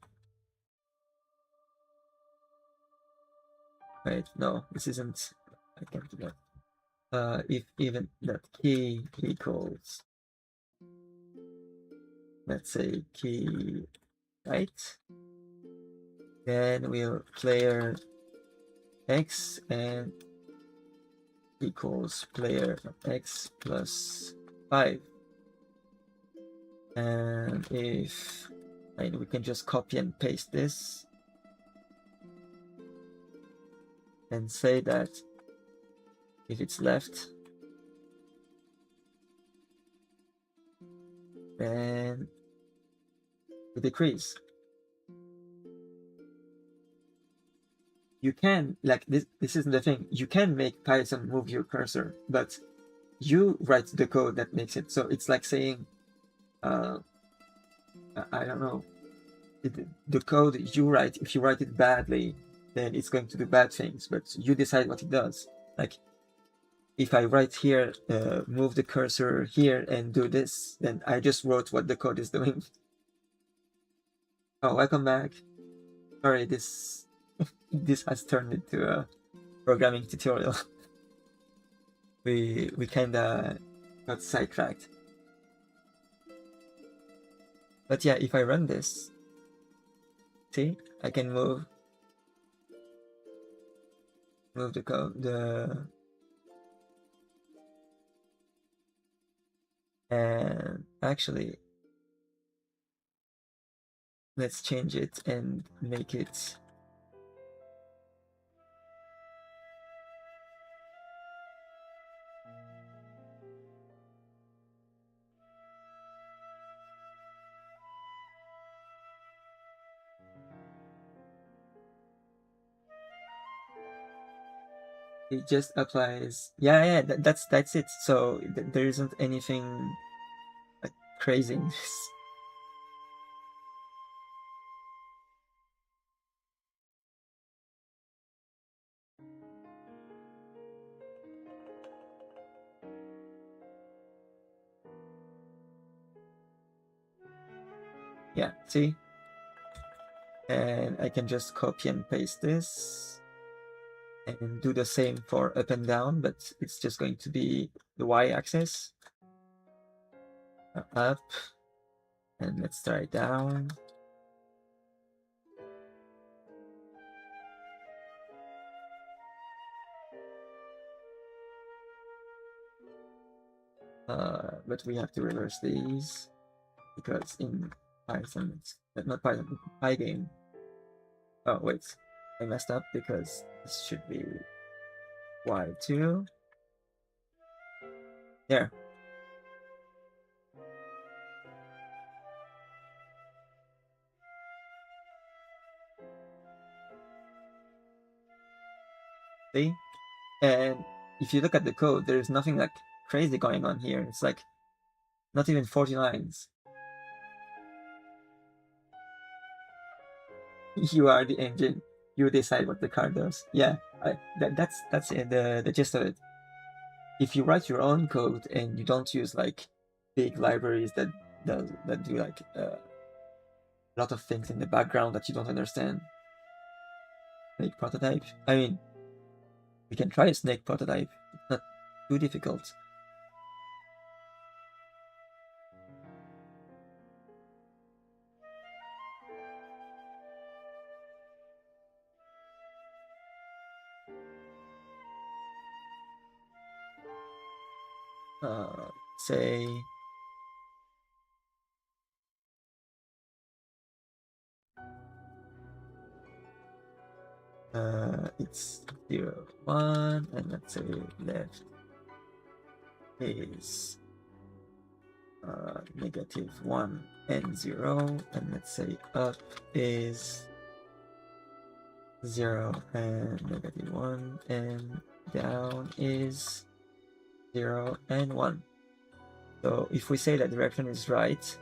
wait, no, this isn't, I can't do that. If event.key equals, let's say, key right, then we'll player x and equals player x plus 5. And if we can just copy and paste this and say that if it's left, then we decrease. You can, like, this isn't the thing. You can make Python move your cursor, but you write the code that makes it. So it's like saying, I don't know, the code you write, if you write it badly, then it's going to do bad things, but you decide what it does. Like, if I write here, move the cursor here and do this, then I just wrote what the code is doing. Oh, welcome back. Sorry, this has turned into a programming tutorial. we kinda got sidetracked. But yeah, if I run this, see, I can move the code, and actually, let's change it and make it it just applies. Yeah, that's it. So there isn't anything like crazy in this. Yeah, see? And I can just copy and paste this and do the same for up and down, but it's just going to be the y-axis. Up, and let's try down. But we have to reverse these because in Python, it's not Python, Pygame. Oh wait, I messed up because this should be y2. There. See? And if you look at the code, there's nothing like crazy going on here. It's like not even 40 lines. You are the engine. You decide what the car does. Yeah, that's the gist of it. If you write your own code and you don't use like big libraries that do like a lot of things in the background that you don't understand, snake prototype. I mean, we can try a snake prototype. It's not too difficult. Say it's 0, 1, and let's say left is -1 and 0, and let's say up is 0 and -1, and down is 0 and 1. So if we say that direction is right,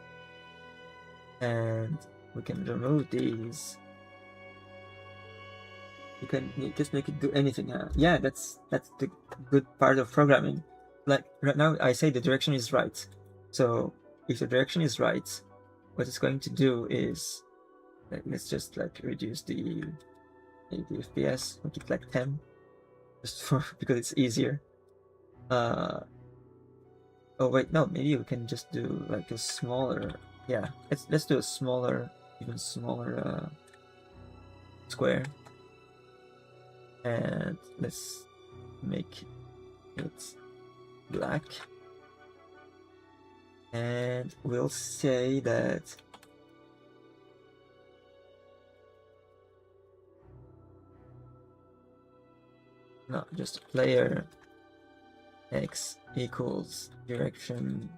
and we can remove these, you can just make it do anything. Yeah, that's the good part of programming. Like right now, I say the direction is right. So if the direction is right, what it's going to do is, like, let's just like reduce the FPS, make it like 10, just for because it's easier. Oh wait, no, maybe we can just do like a smaller. Yeah, let's do a smaller, even smaller square, and let's make it black, and we'll say that no, just player x equals direction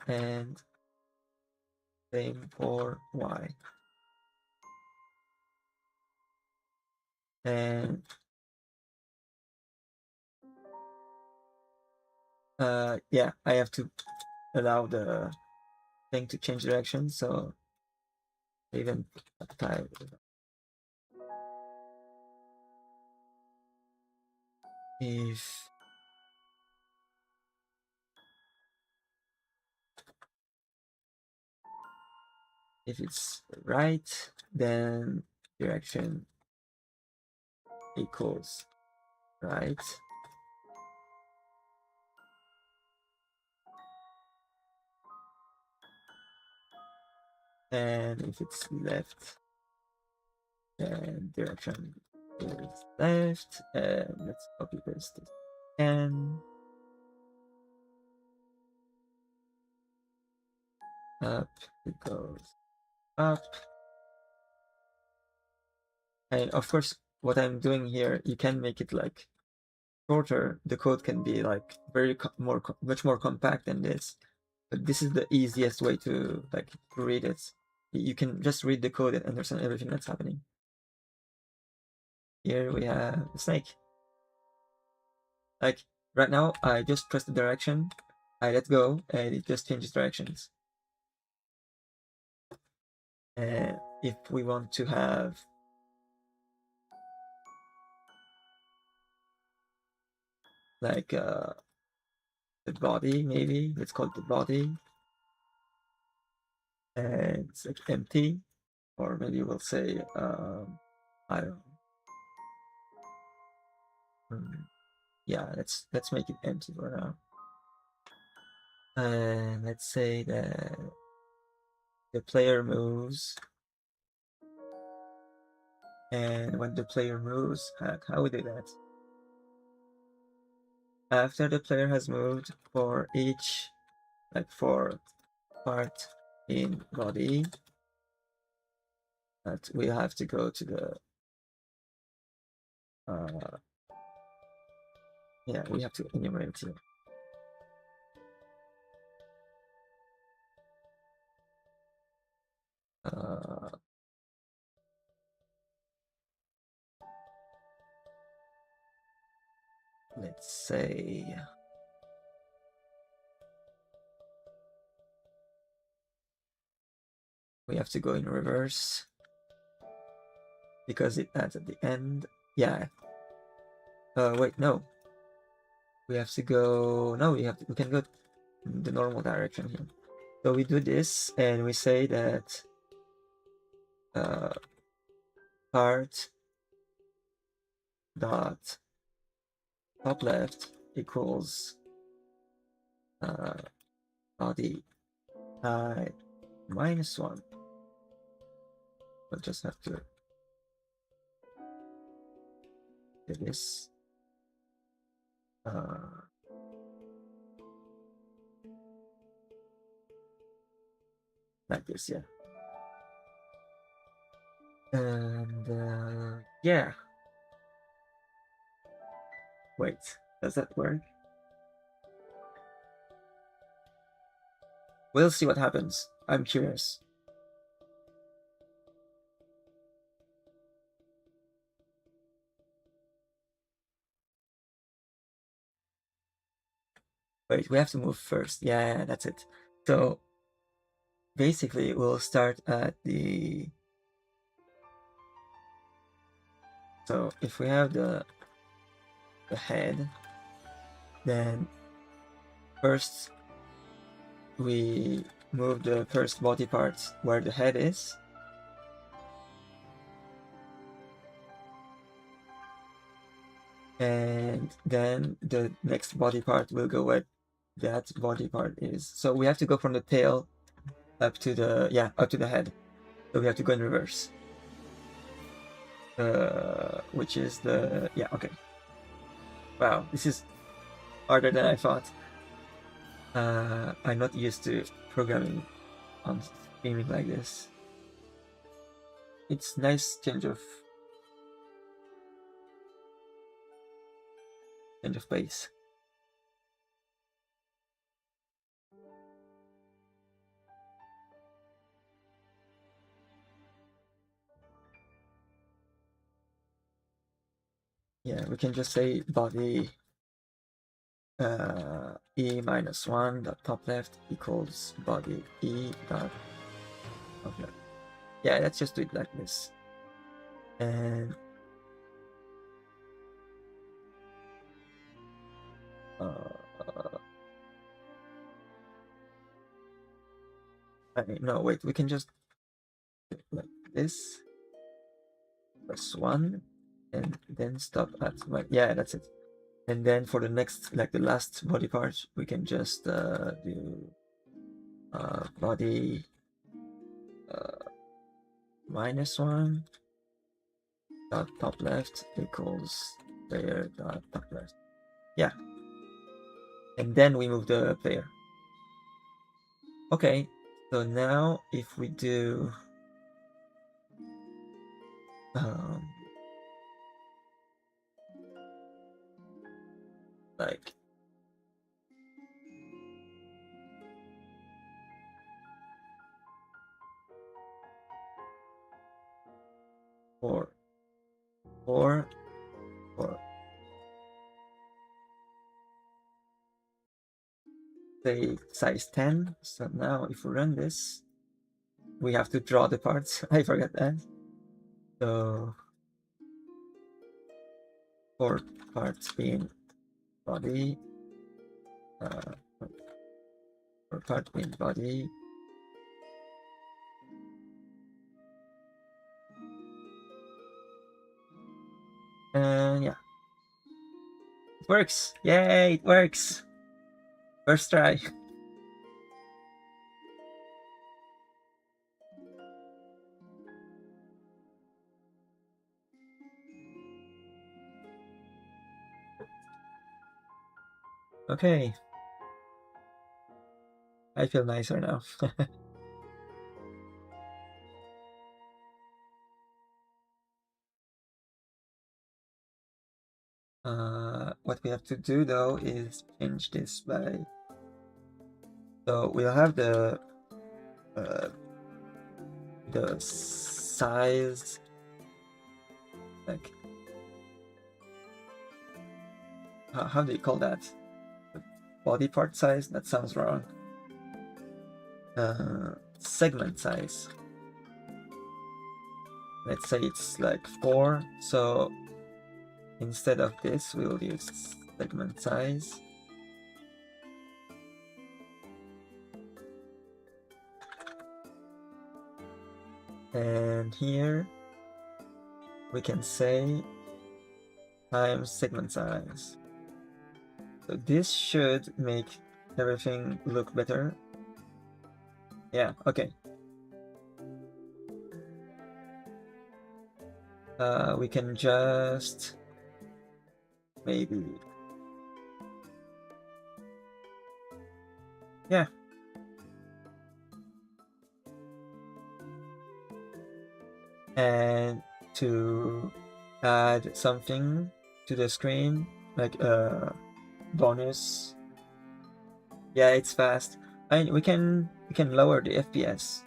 and same for y, and yeah, I have to allow the thing to change direction, so even type if it's right, then direction equals right, and if it's left, then direction is left. Let's copy paste this again. Up it goes up, and of course what I'm doing here, you can make it like shorter. The code can be like much more compact than this, but this is the easiest way to like read it. You can just read the code and understand everything that's happening. Here we have a snake. Like right now, I just press the direction, I let go, and it just changes directions. And if we want to have like the body, maybe let's call it the body, and it's like empty, or maybe we'll say I don't know. Yeah, let's make it empty for now. And let's say that the player moves, and when the player moves, how we do that? After the player has moved, for each, like for part in body, that we have to go to the yeah, we have to enumerate here. Let's say we have to go in reverse because it adds at the end. Yeah. Wait, no. We have to go. No, we can go the normal direction here. So we do this and we say that part dot top left equals body height -1. We'll just have to do this. Like this, yeah. And yeah. Wait, does that work? We'll see what happens. I'm curious. Wait, we have to move first. Yeah, that's it. So basically, we'll start at the... So if we have the head, then first we move the first body part where the head is. And then the next body part will go where that body part is. So we have to go from the tail up to the, up to the head. So we have to go in reverse. Which is the, okay. Wow, this is harder than I thought. I'm not used to programming on gaming like this. It's nice change of pace. Yeah, we can just say body e -1 dot top left equals body e dot top left. Yeah, let's just do it like this. And no, wait, we can just do it like this. Press 1 and then stop at yeah, that's it. And then for the next, like the last body part, we can just do body -1 dot top left equals player dot top left. Yeah. And then we move the player. Okay, so now if we do like four, say size 10. So now if we run this, we have to draw the parts. I forgot that. So 4 parts being body, 4 part being body, and yeah, it works. Yay, it works. First try. Okay. I feel nicer now. What we have to do though is change this by... So we'll have the size, like how do you call that? The body part size? That sounds wrong. Segment size. Let's say it's like 4. So instead of this, we'll use segment size. And here we can say times segment size. So this should make everything look better. Yeah, okay. We can just maybe, yeah. And to add something to the screen, like a bonus. Yeah, it's fast. And we can lower the FPS.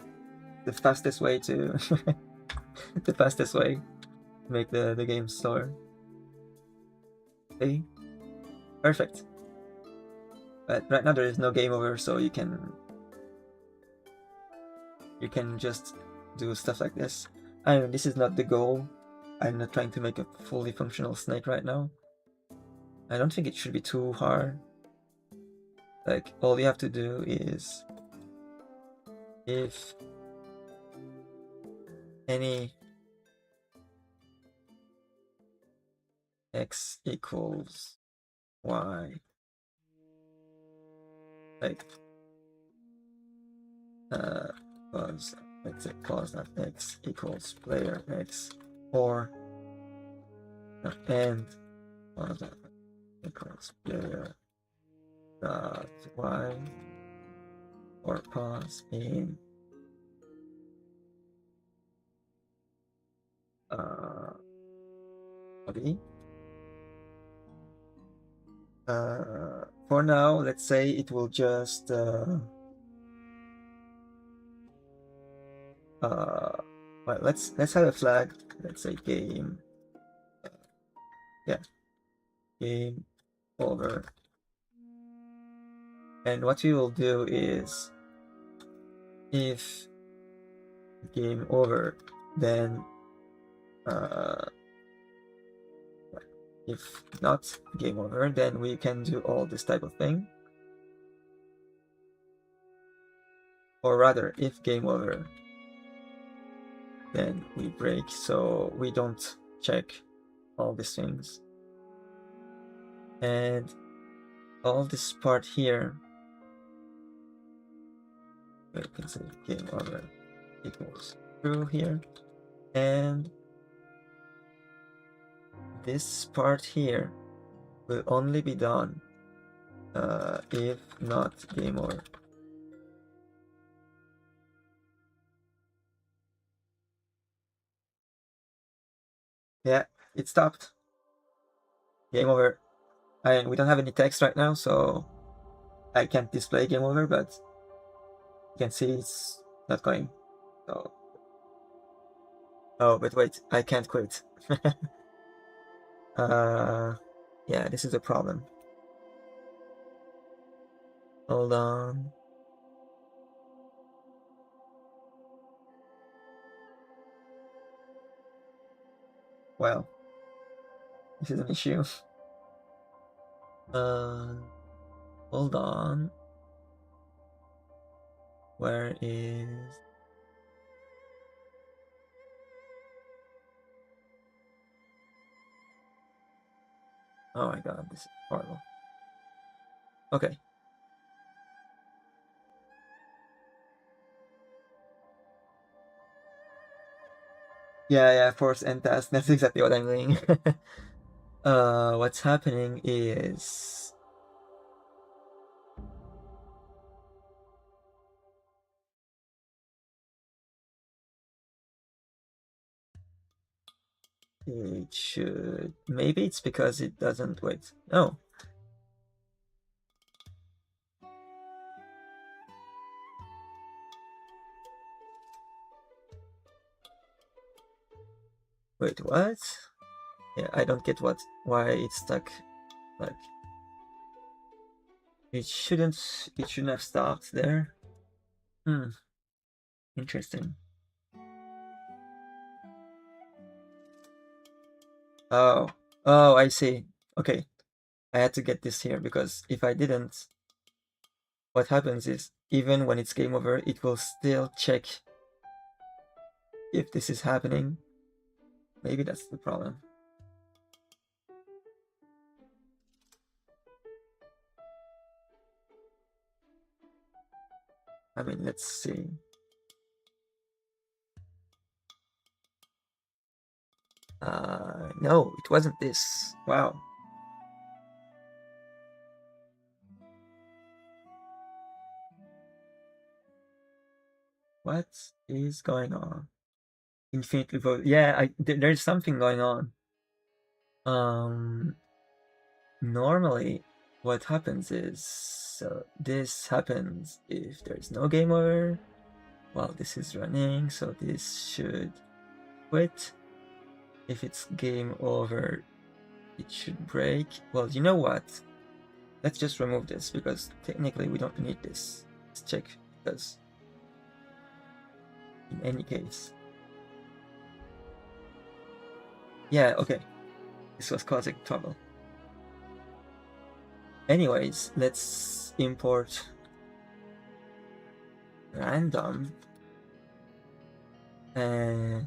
The fastest way to the fastest way to make the game slower. Okay, perfect. But right now there is no game over, so you can just do stuff like this. I mean, this is not the goal. I'm not trying to make a fully functional snake right now. I don't think it should be too hard. Like, all you have to do is, if any x equals y, like, was, let's say, cos.x equals player x, or and cos.x equals player dot y, or pause in body. For now, let's say it will just well, let's have a flag. Let's say game. Yeah, game over. And what we will do is, if game over, then if not game over, then we can do all this type of thing. Or rather, if game over, then we break, so we don't check all these things. And all this part here, we can say game over equals true here. And this part here will only be done if not game over. Yeah, it stopped. Game over. And we don't have any text right now, so I can't display game over, but you can see it's not going. So, oh, but wait, I can't quit. Yeah, this is a problem. Hold on. Well, this is an issue. Hold on. Where is... Oh my god, this is horrible. Okay. Yeah, force end task. That's exactly what I'm doing. What's happening is... it should... Maybe it's because it doesn't... Wait. No. Wait, what? Yeah, I don't get why it's stuck. Like, it shouldn't have stopped there. Interesting. Oh, I see. Okay, I had to get this here, because if I didn't, what happens is, even when it's game over, it will still check if this is happening. Maybe that's the problem. I mean, let's see. No, it wasn't this. Wow. What is going on? Infinitely vote. Yeah, there's something going on. Normally, what happens is, so this happens if there's no game over while this is running, so this should quit. If it's game over, it should break. Well, you know what? Let's just remove this because technically we don't need this. Let's check because in any case. Yeah, okay. This was causing trouble. Anyways, let's import random and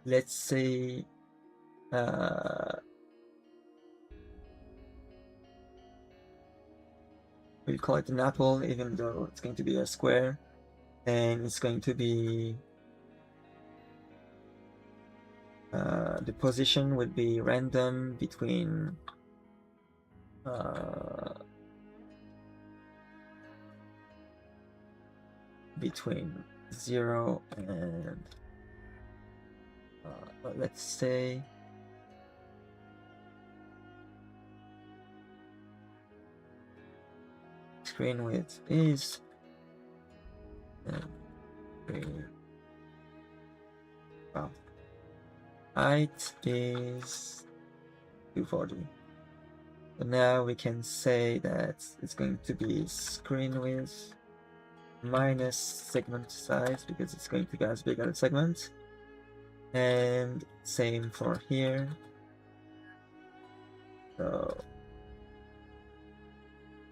let's say we'll call it an apple even though it's going to be a square, and it's going to be the position would be random between between 0 and let's say screen width is wow. Height is 240. So now we can say that it's going to be screen width minus segment size because it's going to be as big as a segment, and same for here. So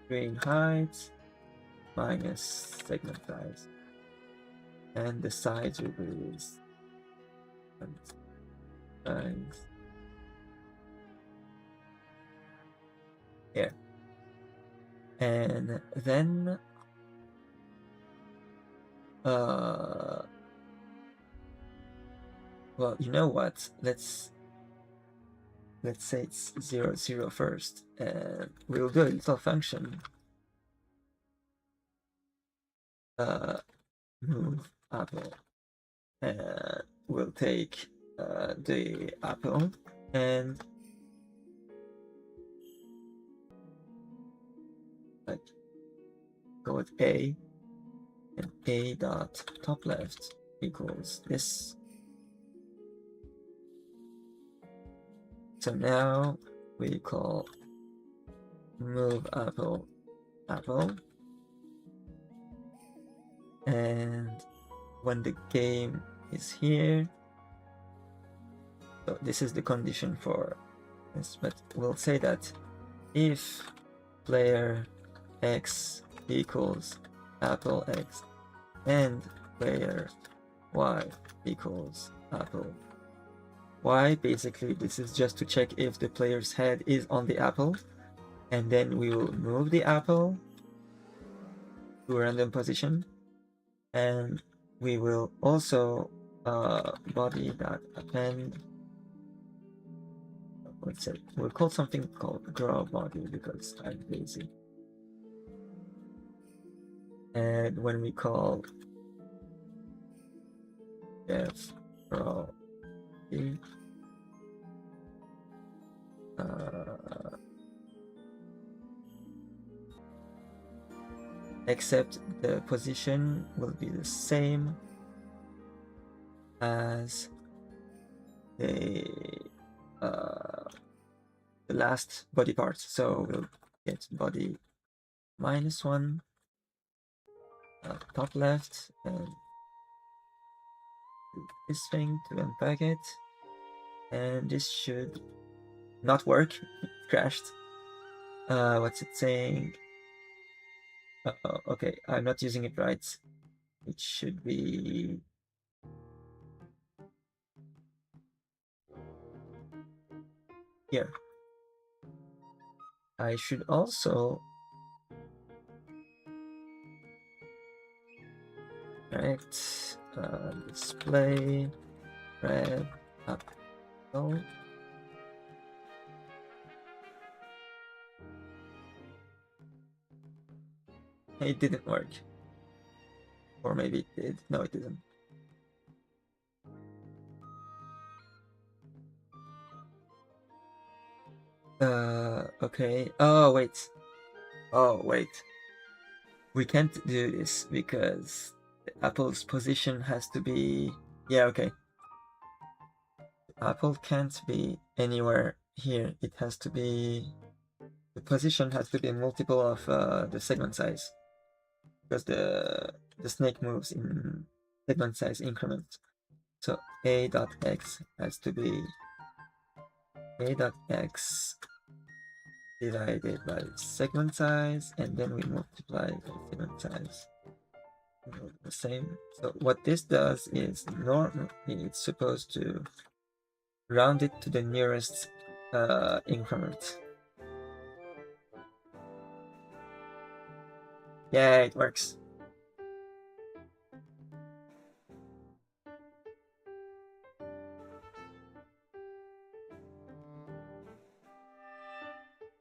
screen height minus segment size, and the size will be size here, and then well, you know what? Let's say it's 0, 0 first, and we'll do a little function. Move apple, and we'll take the apple and like go with A, and A dot top left equals this. So now we call move apple apple, and when the game is here, so this is the condition for this, but we'll say that if player X equals apple X and player Y equals apple Y, basically this is just to check if the player's head is on the apple, and then we will move the apple to a random position, and we will also body.append, let's say we'll call something called draw body because I'm lazy. And when we call def draw body, except the position will be the same as the last body part. So we'll get body -1 top left, and this thing to unpack it, and this should not work. It crashed. What's it saying? Okay, I'm not using it right. It should be here. I should also display red up. Oh. It didn't work. Or maybe it did. No, it didn't. Okay. Oh, wait. Oh, wait. We can't do this because Apple's position has to be... Yeah, okay. Apple can't be anywhere here. It has to be... The position has to be a multiple of the segment size. Because the snake moves in segment size increments. So a.x has to be a.x divided by segment size, and then we multiply by segment size. The same. So what this does is normally it's supposed to round it to the nearest increment. Yeah, it works.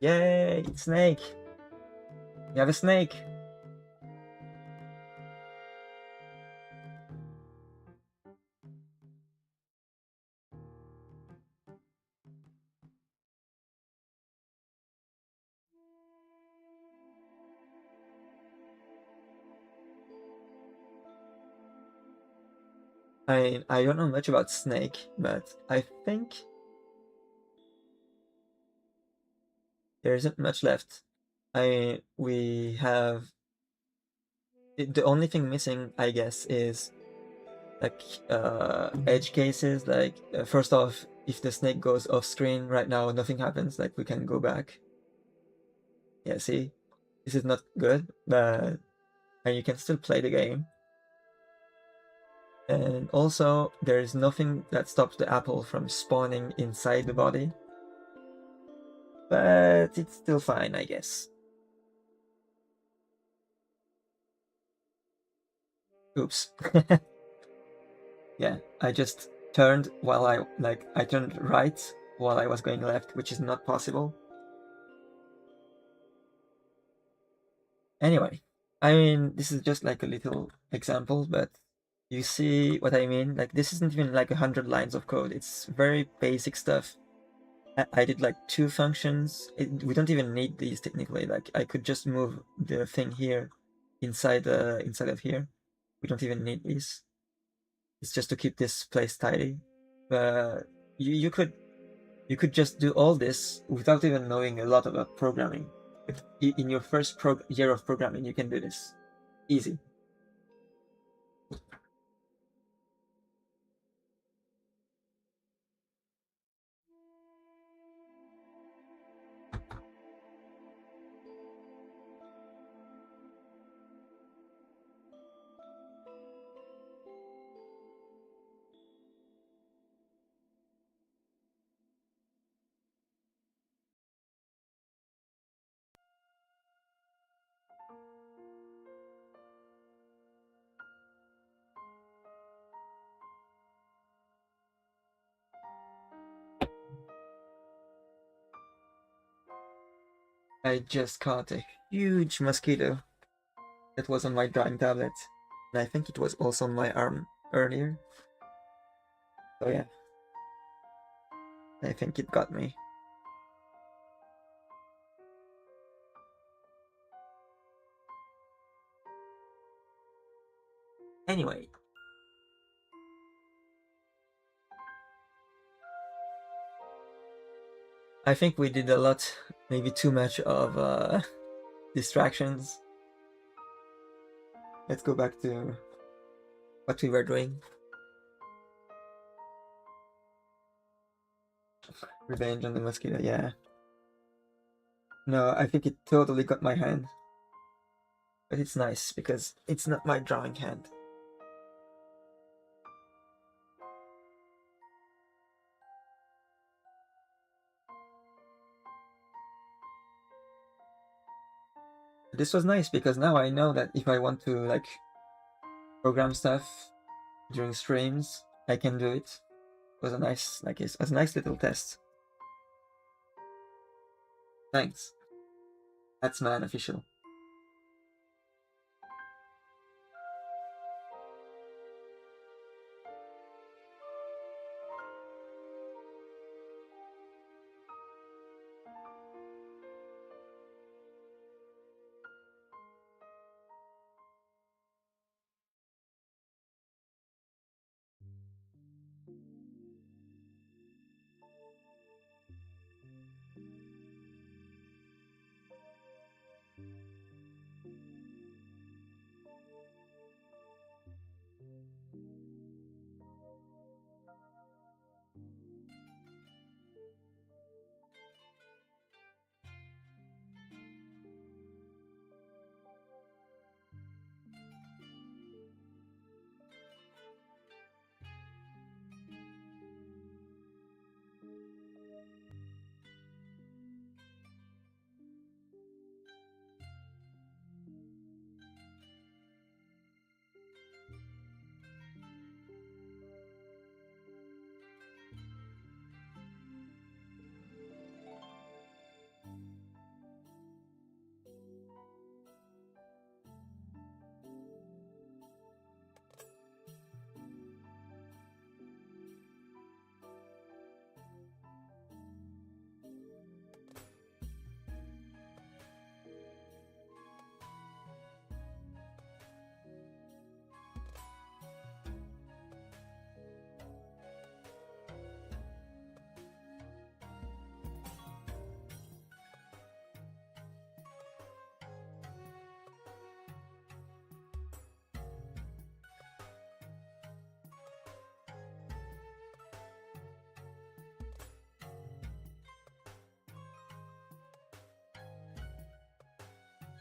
Yay, snake! You have a snake! I don't know much about snake, but I think there isn't much left. We have the only thing missing, I guess, is like edge cases. Like first off, if the snake goes off screen right now, nothing happens. Like we can go back. Yeah, see, this is not good, but and you can still play the game. And also, there is nothing that stops the apple from spawning inside the body. But it's still fine, I guess. Oops. Yeah, I just turned while I turned right while I was going left, which is not possible. Anyway, I mean, this is just like a little example, but you see what I mean? Like, this isn't even like 100 lines of code. It's very basic stuff. I did like 2 functions. We don't even need these technically. Like, I could just move the thing here inside of here. We don't even need these. It's just to keep this place tidy. But you could just do all this without even knowing a lot about programming. In your first year of programming, you can do this. Easy. I just caught a huge mosquito that was on my drawing tablet. And I think it was also on my arm earlier. So yeah. I think it got me. Anyway. I think we did a lot, maybe too much of distractions. Let's go back to what we were doing. Revenge on the mosquito, yeah. No, I think it totally got my hand. But it's nice because it's not my drawing hand. This was nice because now I know that if I want to like program stuff during streams, I can do it. It was a nice, like, it's a nice little test. Thanks. That's man official.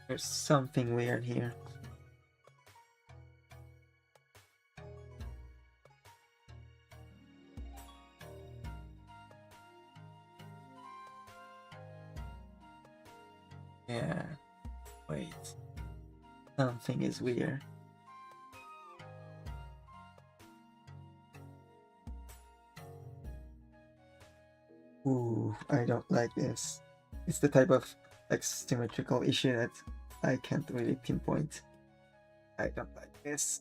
There's something weird here. Yeah. Wait. Something is weird. Ooh, I don't like this. It's the type of like symmetrical issue that I can't really pinpoint. I don't like this.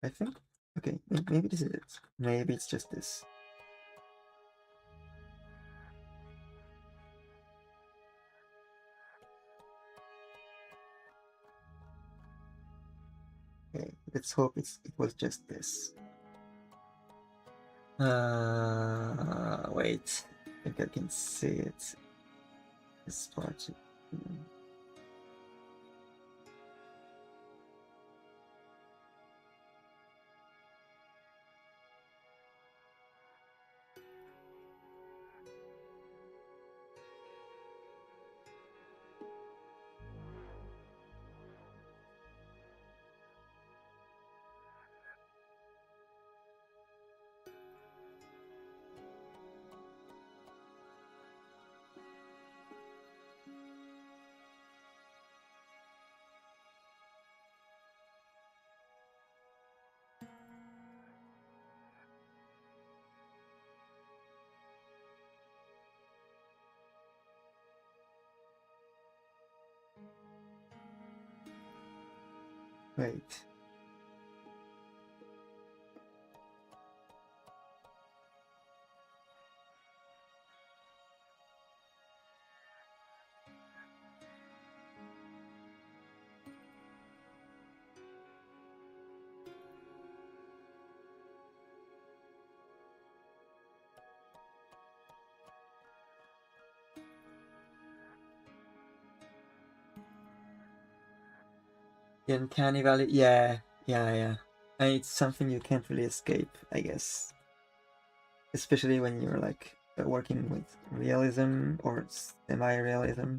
I think, okay, maybe this is it. Maybe it's just this. Okay, let's hope it was just this. Wait, I think I can see it. This part. Wait. The Uncanny Valley, yeah. And it's something you can't really escape, I guess. Especially when you're like working with realism or semi-realism.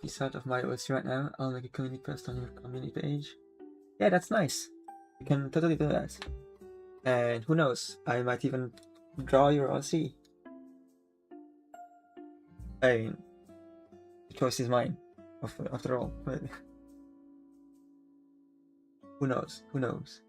piece out of my OC right now. I'll make a community post on your community page. Yeah, that's nice. You can totally do that. And who knows, I might even draw your OC. I mean, the choice is mine, after all. But who knows? Who knows?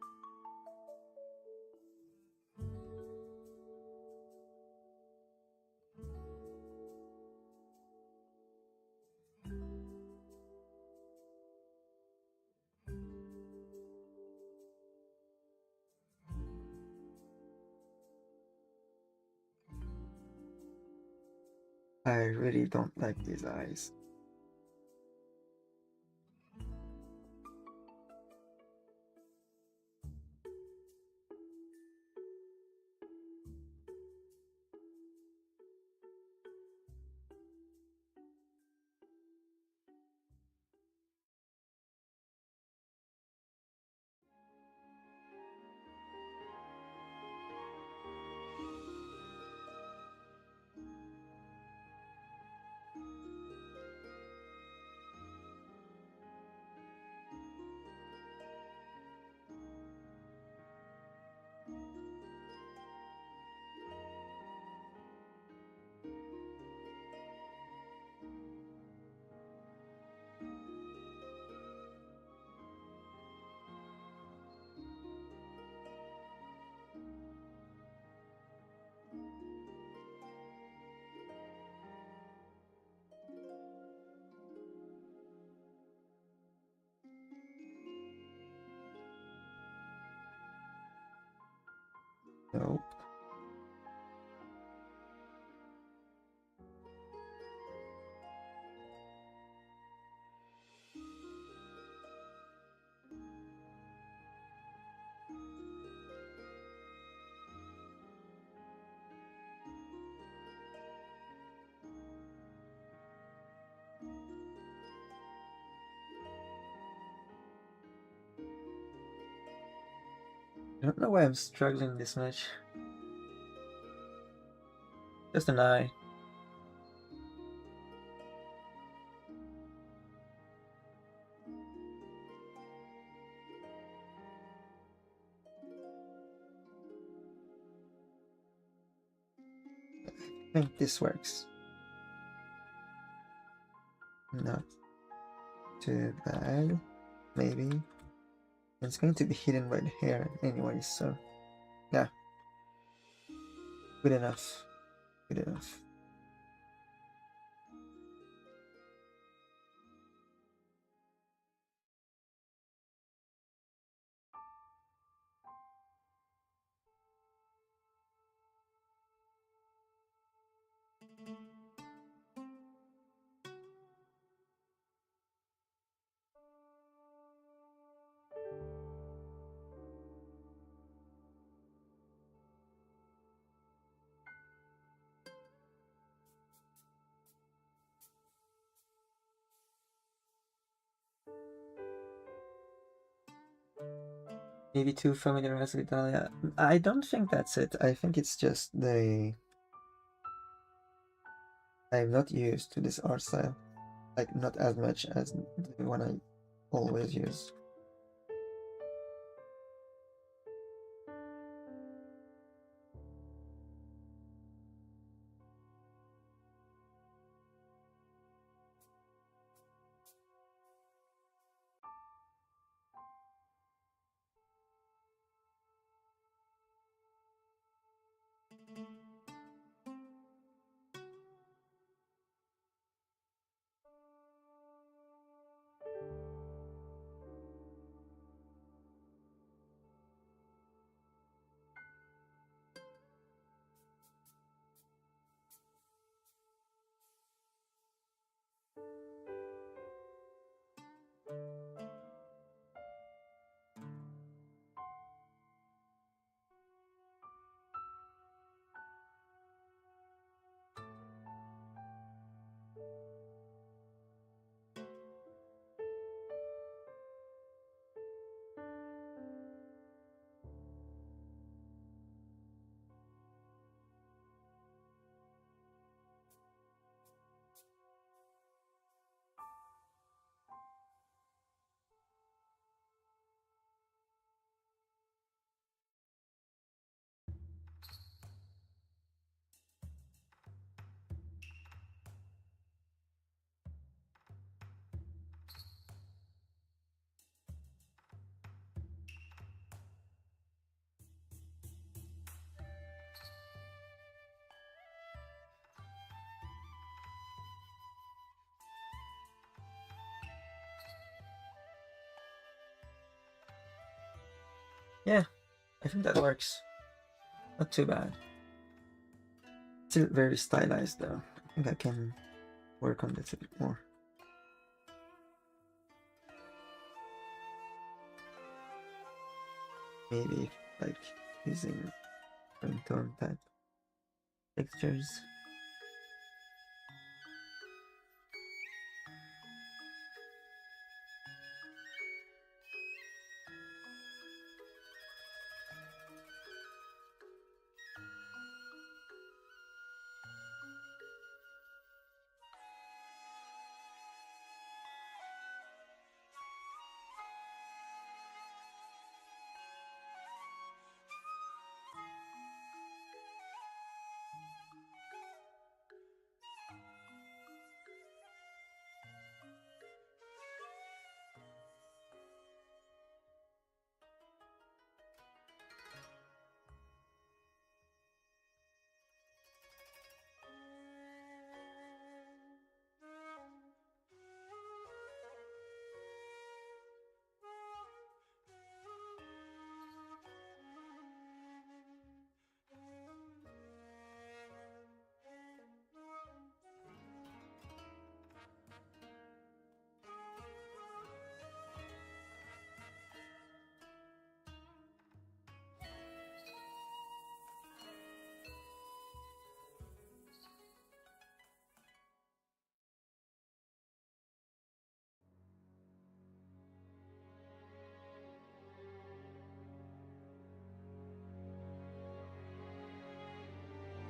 I really don't like these eyes. Nope. I don't know why I'm struggling this much. Just an eye. I think this works. Not too bad, maybe. It's going to be hidden by the hair anyway, so yeah. Good enough. Good enough. Maybe too familiarized with Italia. I don't think that's it. I think it's just I'm not used to this art style. Like, not as much as the one I always use. Yeah, I think that works. Not too bad. Still very stylized though. I think I can work on this a bit more. Maybe like using tone type textures.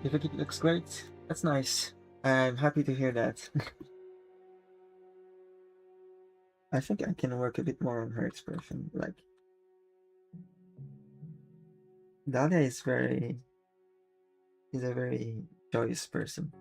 You think it looks great? That's nice. I'm happy to hear that. I think I can work a bit more on her expression. Like, Dahlia is a very joyous person.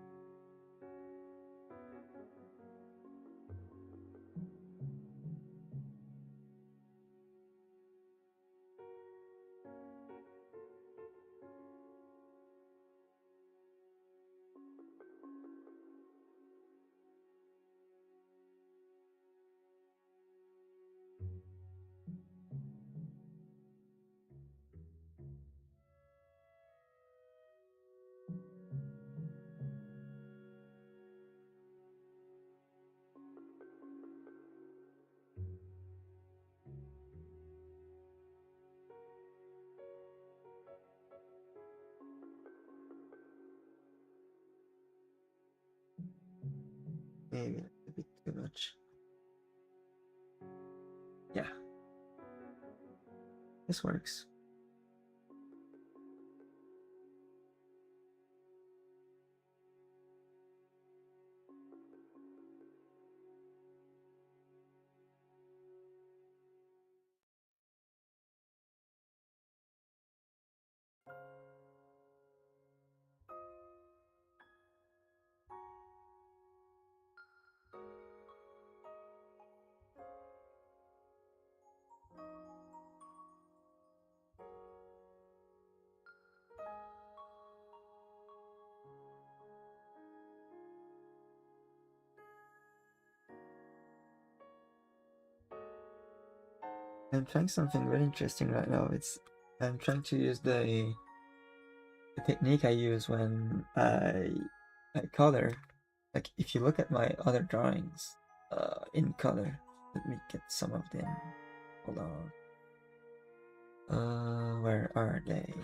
Maybe a bit too much. Yeah, this works. I'm trying something very interesting right now. I'm trying to use the technique I use when I color. Like if you look at my other drawings in color, let me get some of them. Hold on. Where are they?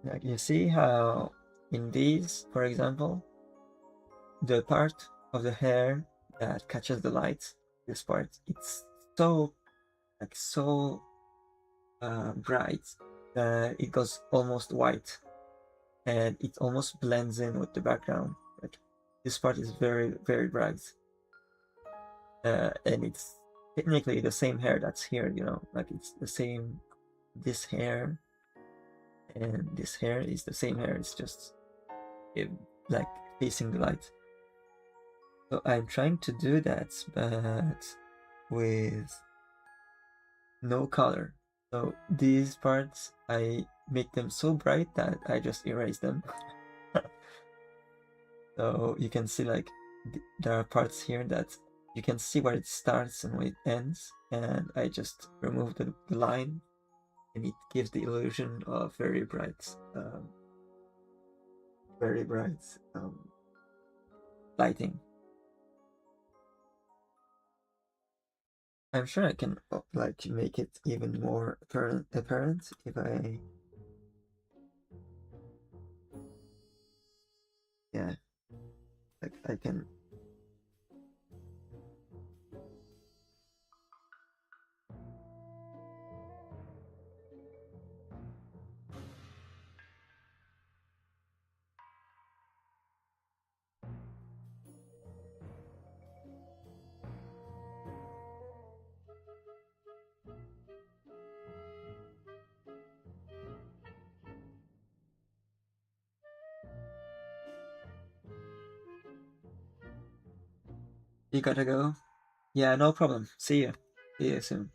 Like you see how in these, for example, the part of the hair that catches the light, this part, it's so like so bright that it goes almost white, and it almost blends in with the background. Like this part is very bright, and it's technically the same hair that's here. You know, like it's the same. This hair and this hair is the same hair. It's just like facing the light. So I'm trying to do that, but with no color. So these parts, I make them so bright that I just erase them. So you can see like there are parts here that you can see where it starts and where it ends, and I just removed the line, and it gives the illusion of very bright lighting. I'm sure I can like make it even more apparent if yeah, like I can. You gotta go. Yeah, no problem. See you. See you soon.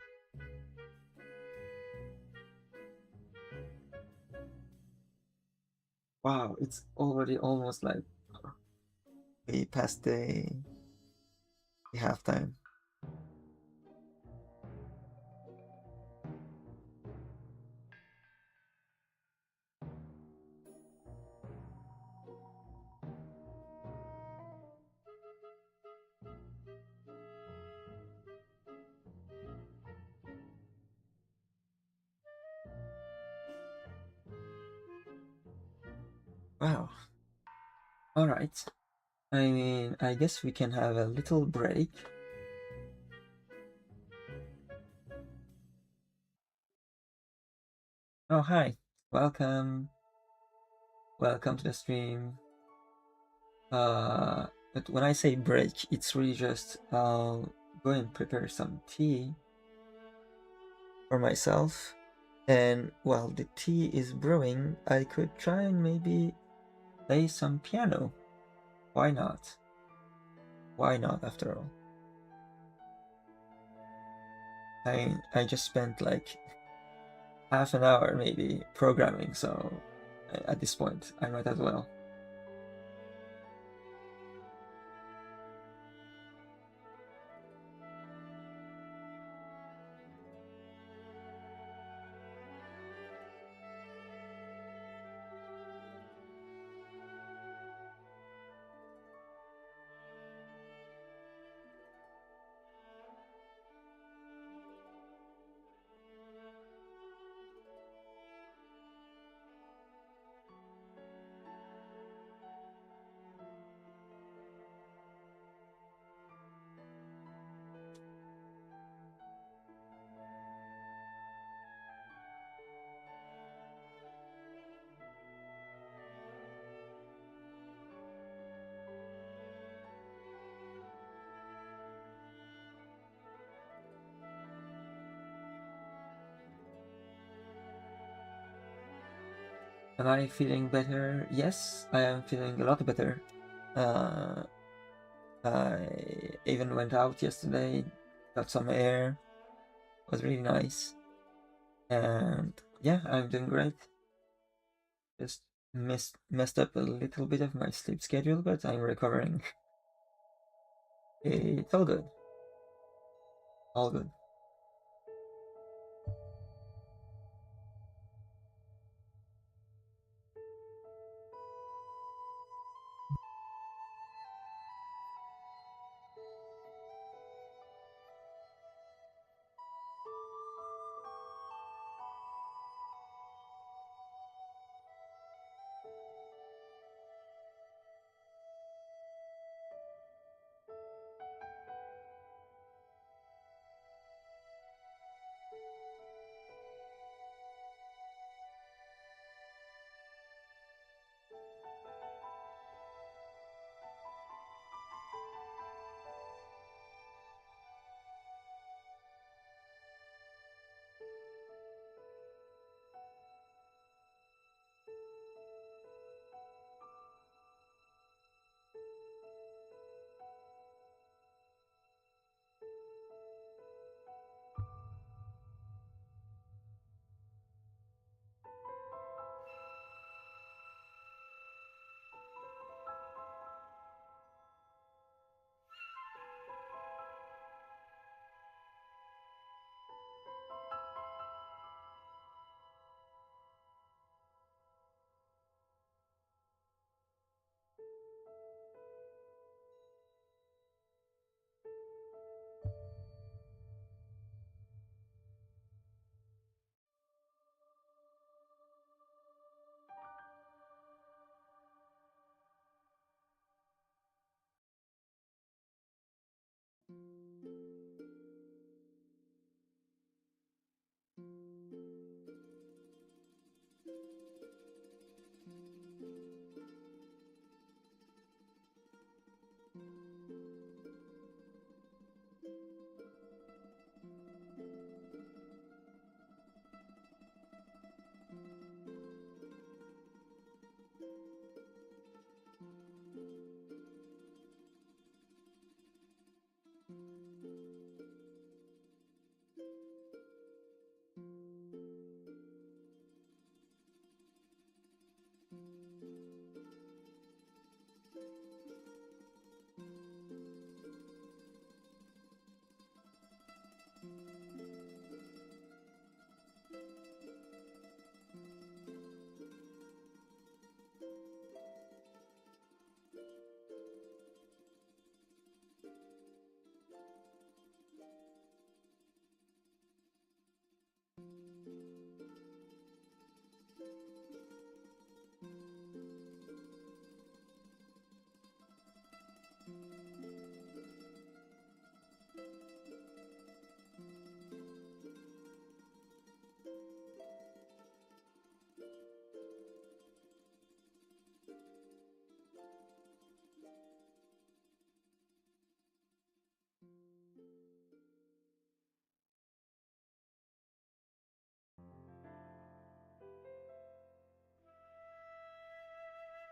Wow, it's already almost like way past the halftime. Wow. All right. I mean, I guess we can have a little break. Oh, hi. Welcome. Welcome to the stream. But when I say break, it's really just I'll go and prepare some tea for myself. And while the tea is brewing, I could try and maybe play some piano. Why not? Why not, after all? I just spent like half an hour maybe programming, so at this point, I might as well. Am I feeling better? Yes, I am feeling a lot better. Uh, I even went out yesterday, got some air. It was really nice. And yeah, I'm doing great. Just messed up a little bit of my sleep schedule, but I'm recovering. It's all good. All good.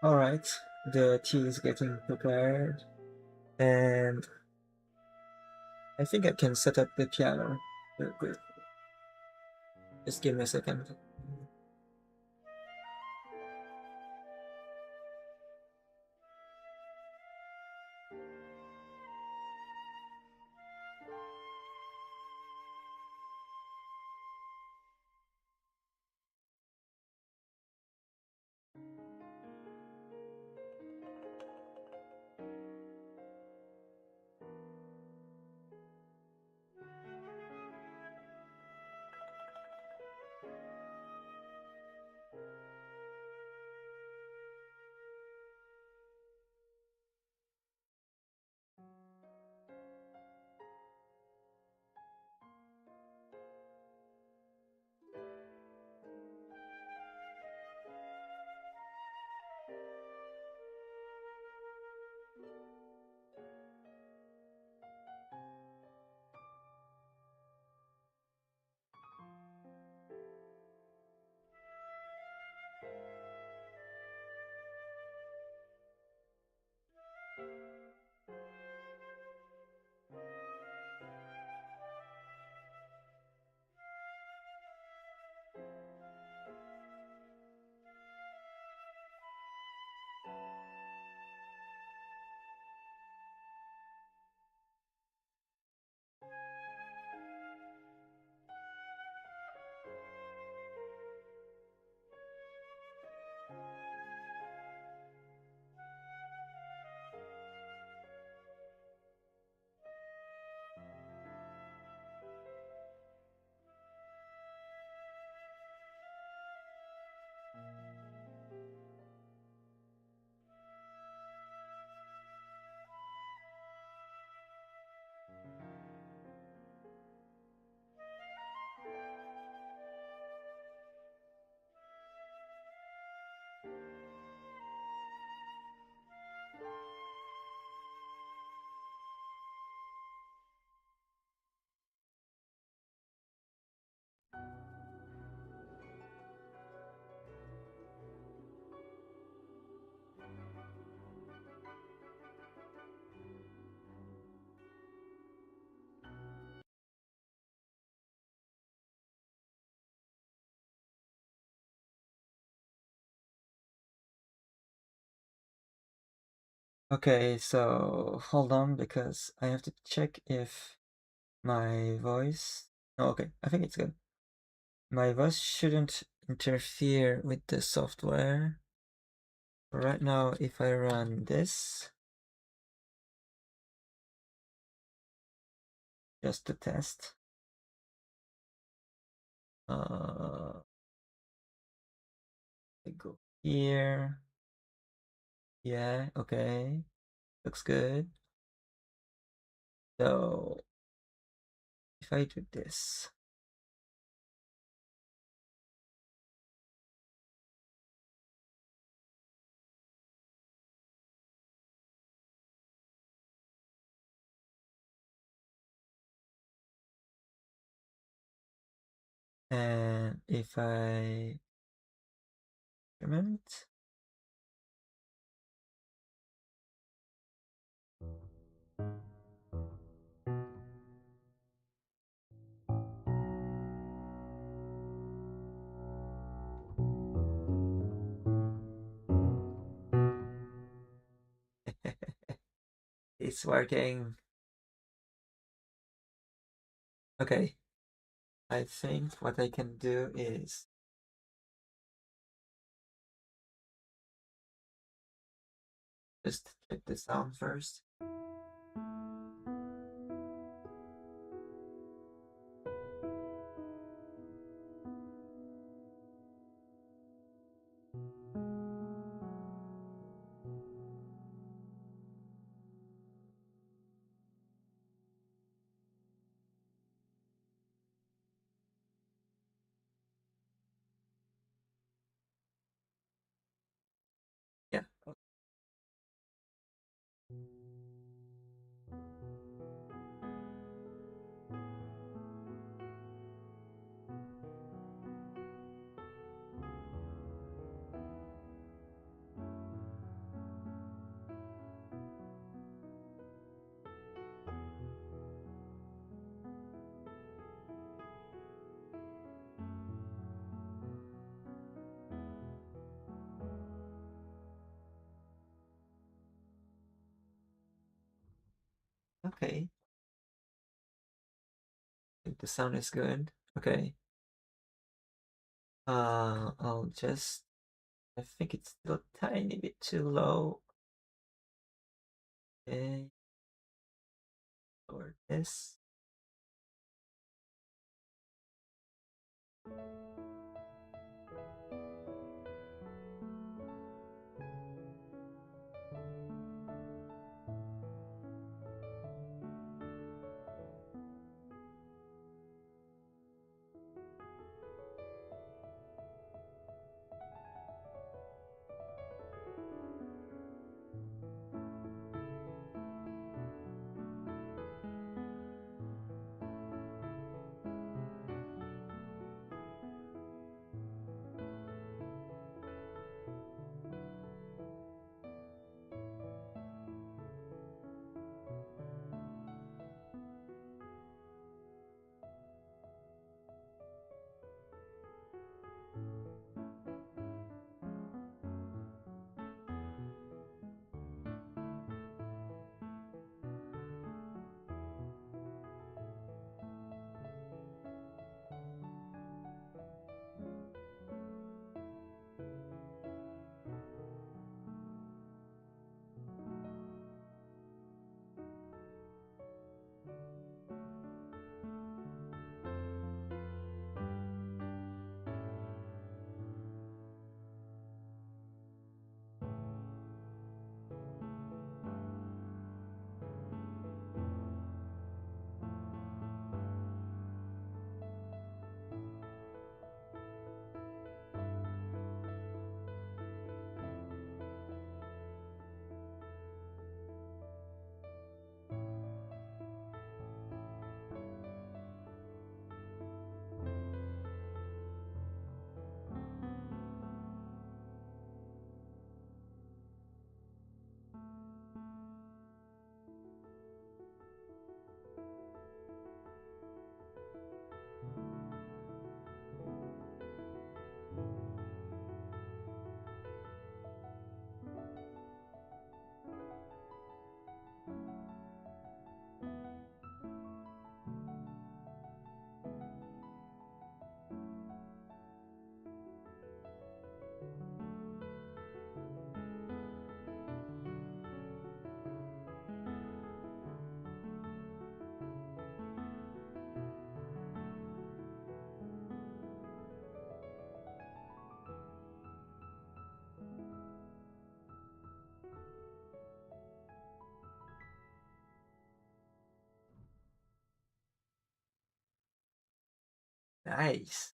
All right, the tea is getting prepared, and I think I can set up the piano real quick. Just give me a second. Okay, so hold on because I have to check if my voice. Oh, okay, I think it's good. My voice shouldn't interfere with the software. Right now, if I run this, just to test. I go here. Yeah, okay. Looks good. So if I do this, and if I increment, it's working. Okay, I think what I can do is just check the sound first. Yeah. Okay. I think the sound is good. Okay. I'll just. I think it's still a tiny bit too low. Okay. Lower this. Nice.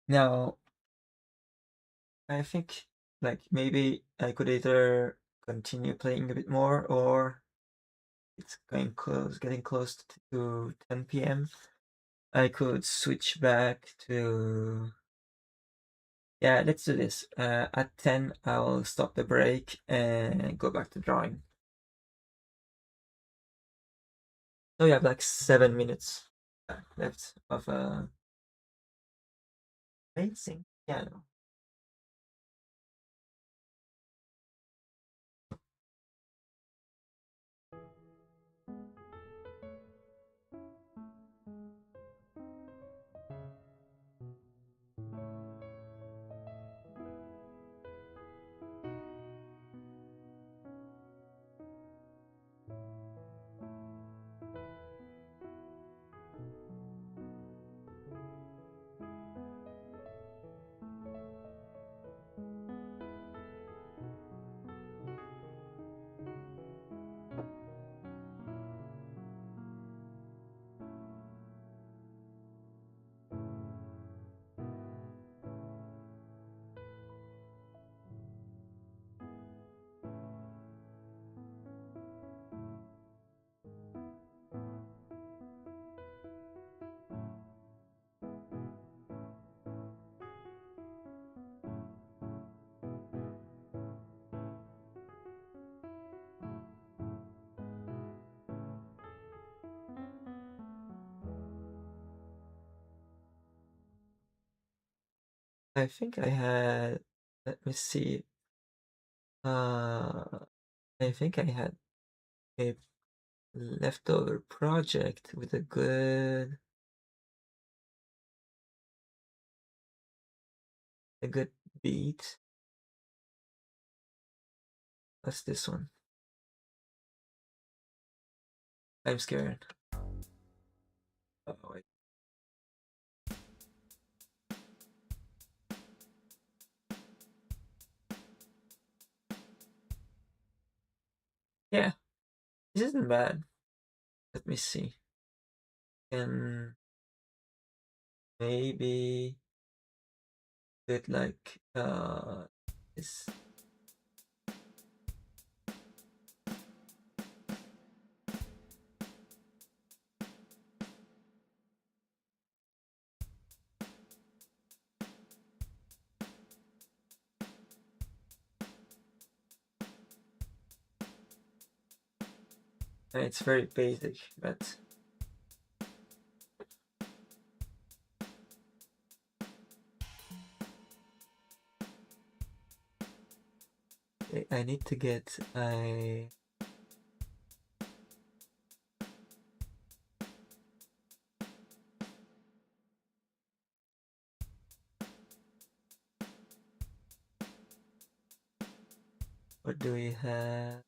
Now, I think like maybe I could either continue playing a bit more or it's getting close to 10 p.m. I could switch back to. Yeah, let's do this. At 10, I'll stop the break and go back to drawing. So we have like 7 minutes left of amazing piano. I think I had, let me see. I think I had a leftover project with a good beat. What's this one? I'm scared. Oh, wait. Yeah, this isn't bad. Let me see. Can maybe do it like this. It's very basic, but I need to get a. What do we have?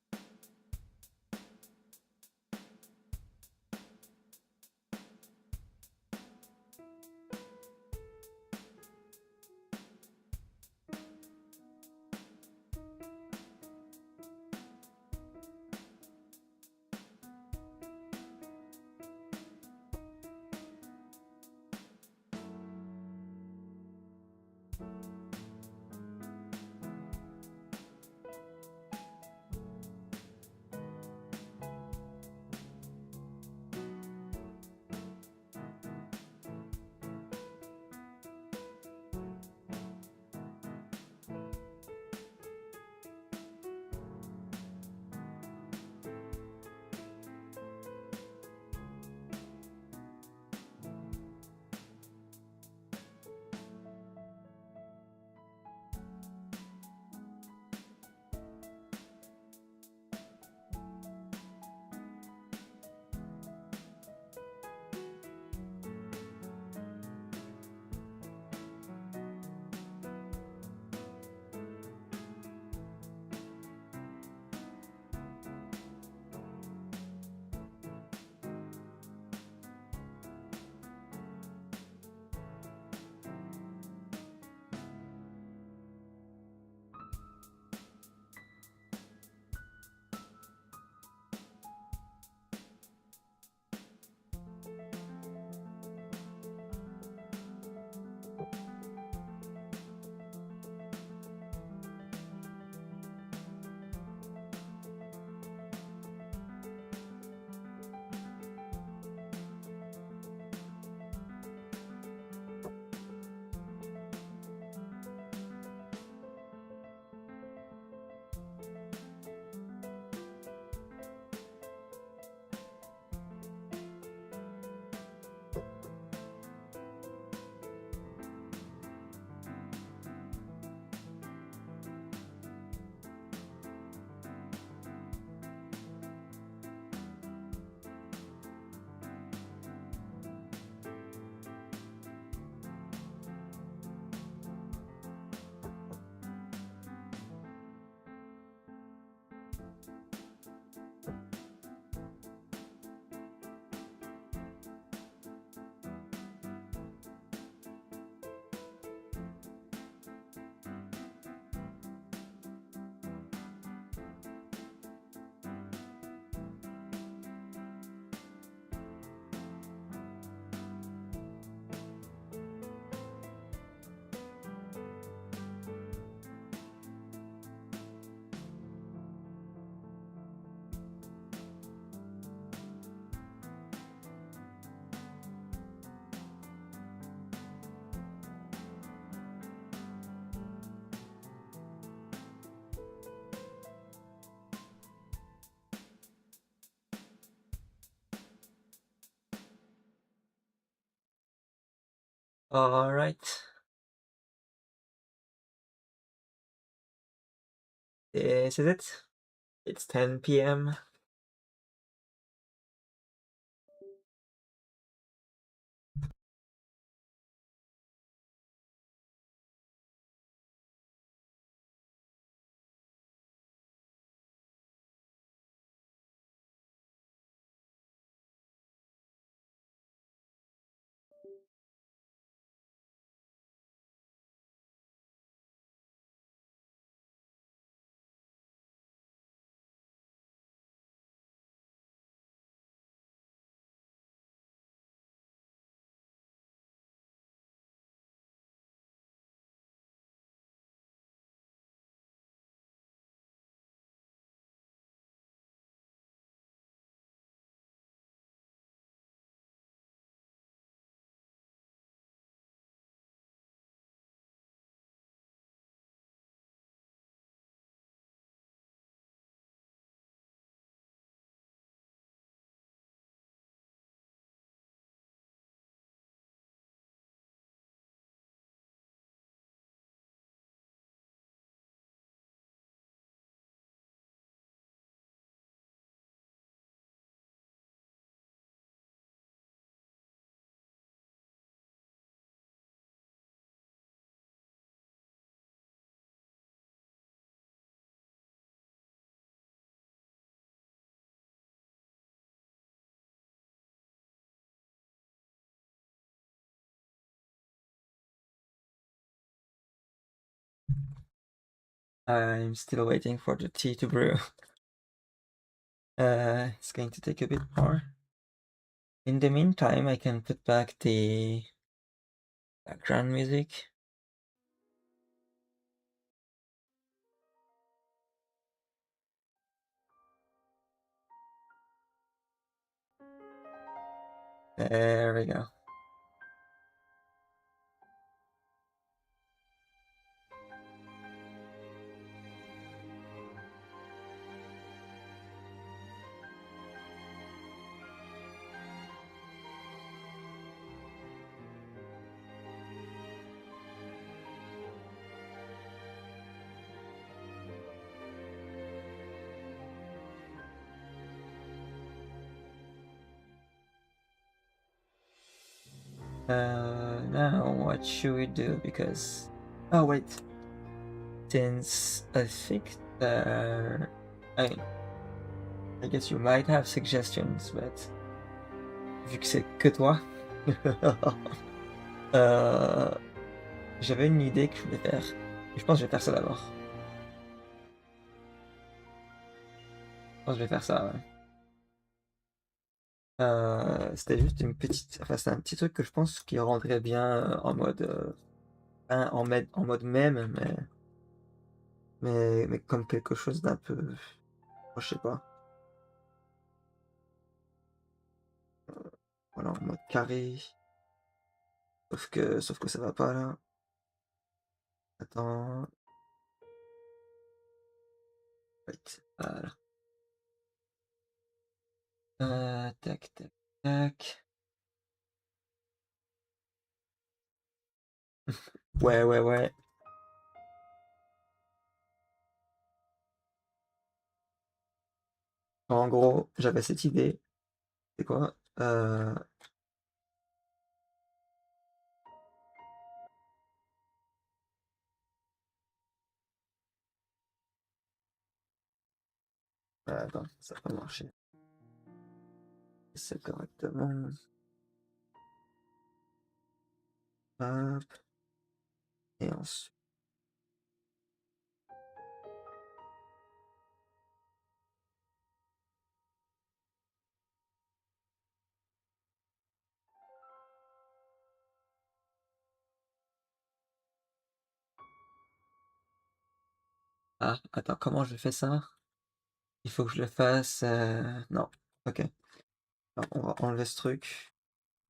All right. This is it. It's 10 p.m. I'm still waiting for the tea to brew. It's going to take a bit more. In the meantime, I can put back the background music. There we go. Now what should we do? Because oh wait, since I think I I guess you might have suggestions, but vu que c'est que toi, euh, j'avais une idée que je voulais faire. Je pense que je vais faire ça d'abord. Je pense que je vais faire ça. Ouais. C'était juste une petite, enfin c'est un petit truc que je pense qui rendrait bien en mode, en mode mème, mais comme quelque chose d'un peu, je sais pas, voilà, en mode carré. Sauf que ça va pas là. Attends. Wait, voilà. Tac, tac, tac. Ouais, ouais, ouais. En gros, j'avais cette idée. C'est quoi? Attends, ça va pas marcher. C'est correctement. Hop. Et ensuite. Ah, attends, comment je fais ça? Il faut que je le fasse. Non. Ok. Alors, on va enlever ce truc.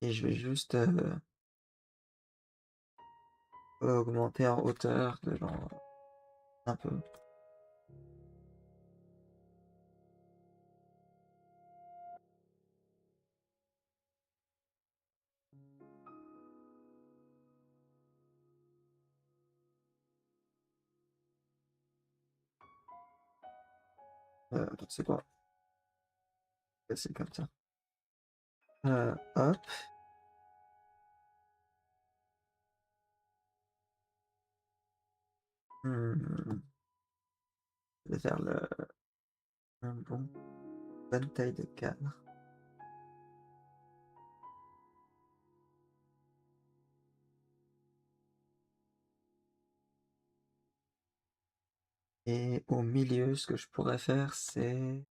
Et je vais juste augmenter en hauteur de genre un peu. Attends, c'est quoi? C'est comme ça. Hop. Je vais faire un bonne taille de cadre. Et au milieu, ce que je pourrais faire, c'est...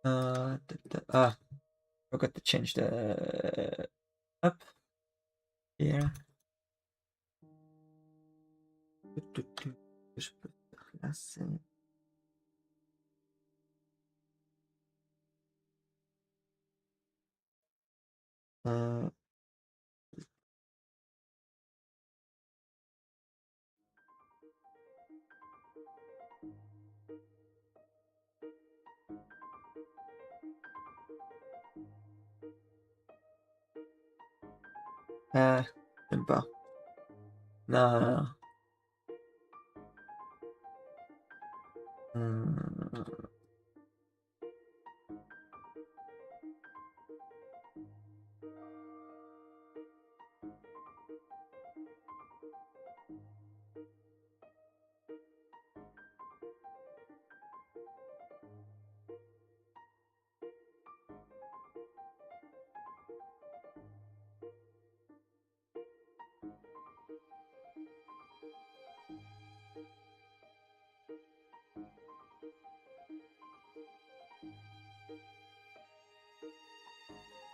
Ah, forgot to change the... Hop, here. Ce que je peux faire là, c'est... Euh, j'aime pas. Non, non, non. Hmm,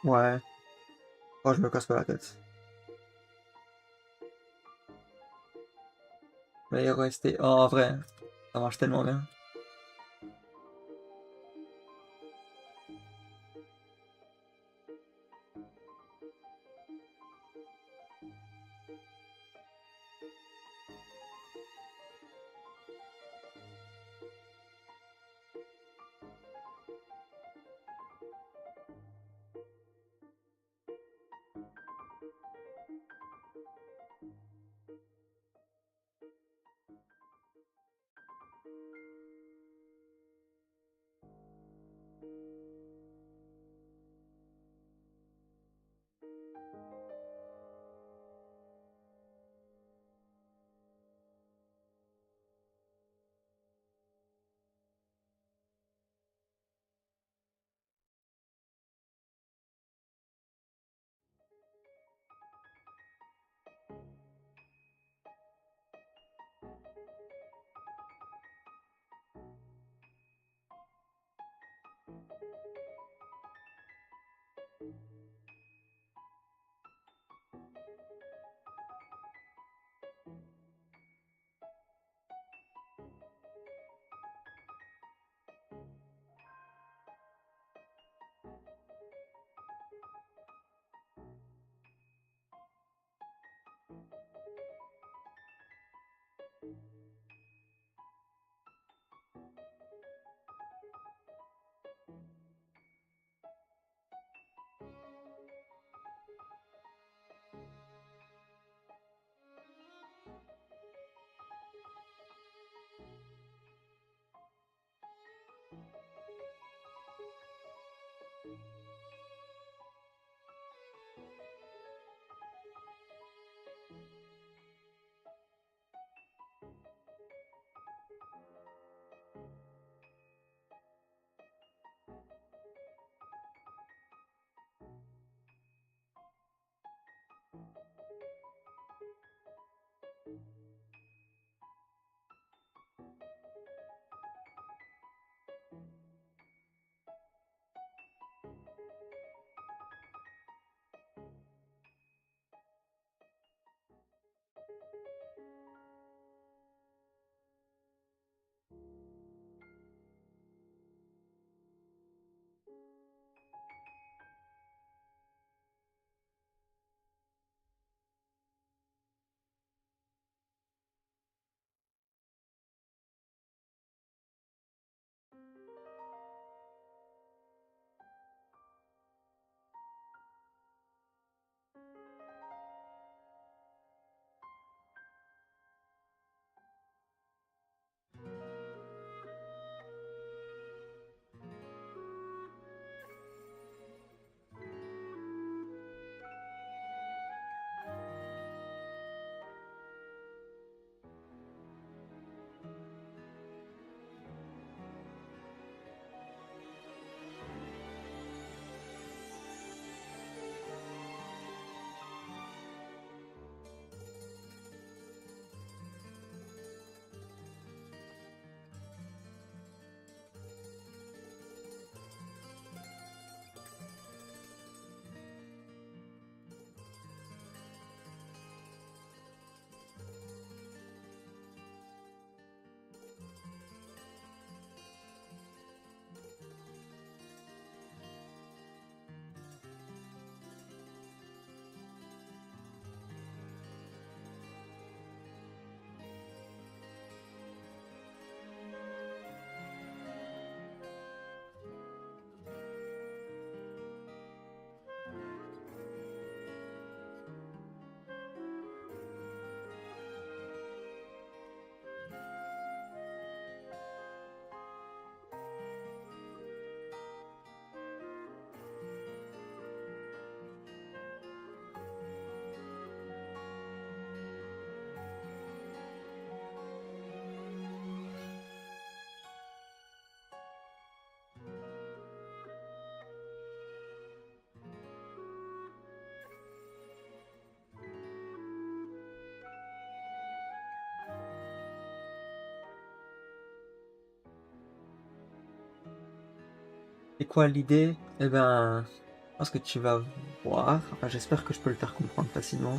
ouais. Oh, je me casse pas la tête. Mais rester... Oh, en vrai, ça marche tellement bien. Et quoi l'idée? Eh ben, je pense que tu vas voir. Enfin, j'espère que je peux le faire comprendre facilement.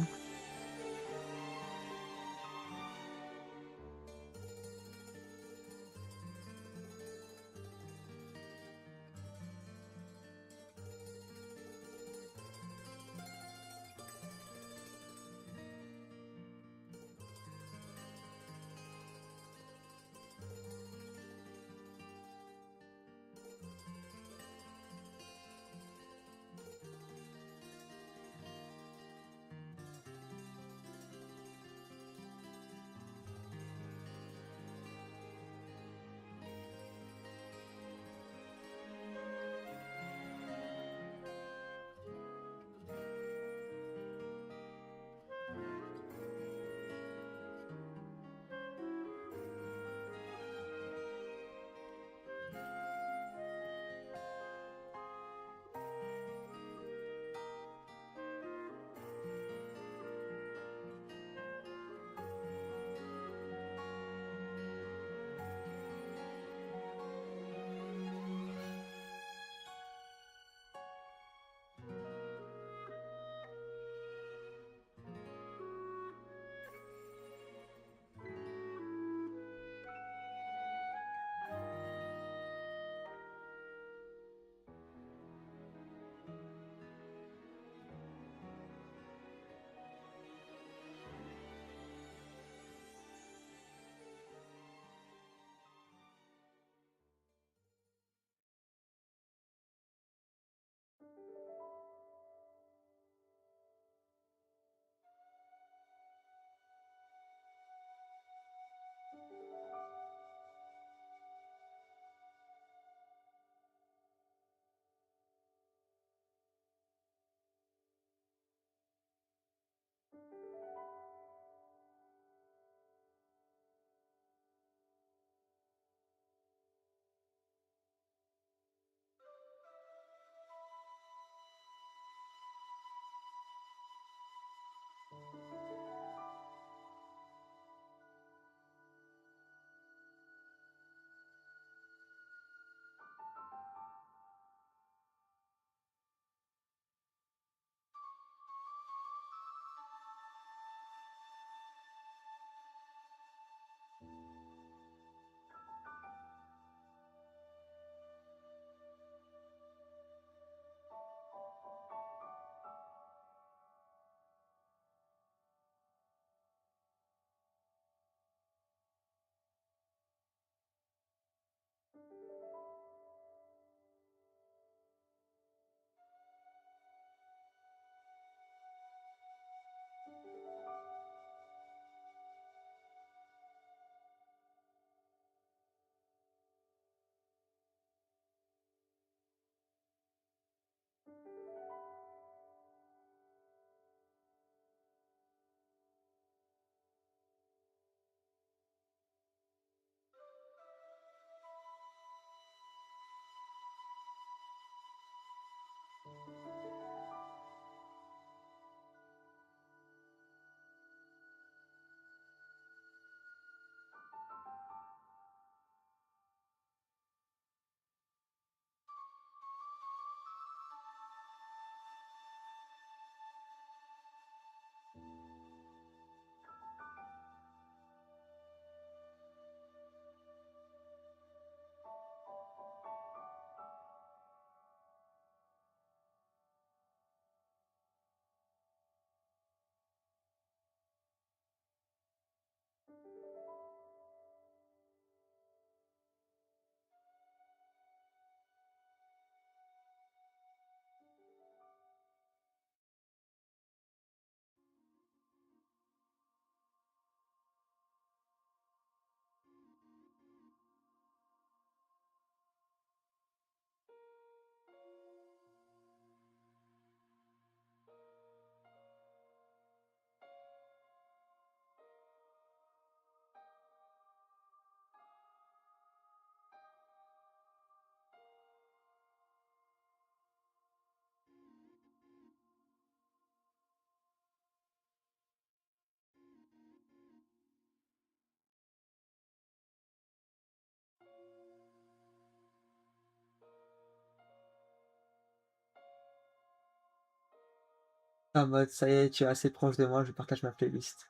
En mode, ça y est, tu es assez proche de moi, je partage ma playlist.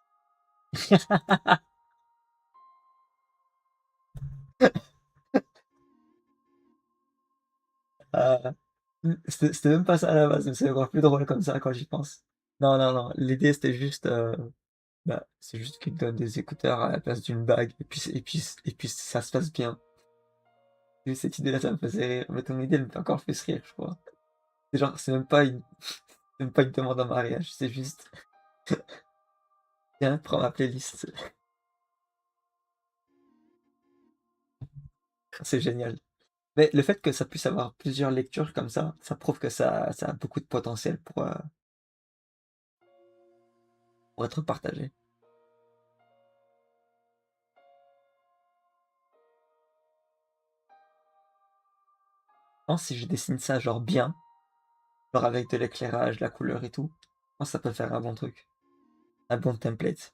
Euh, c'était même pas ça à la base, mais c'est encore plus drôle comme ça quand j'y pense. Non, non, non. L'idée, c'était juste, bah, c'est juste qu'il te donne des écouteurs à la place d'une bague, et puis ça se passe bien. Et cette idée-là, ça me faisait rire. Mais ton idée, elle me fait encore plus rire, je crois. C'est genre, c'est même pas une demande en mariage, c'est juste, tiens, prends ma playlist. C'est génial. Mais le fait que ça puisse avoir plusieurs lectures comme ça prouve que ça a beaucoup de potentiel pour être partagé. Je pense que si je dessine ça genre bien, genre avec de l'éclairage, la couleur et tout, je pense que ça peut faire un bon truc, un bon template.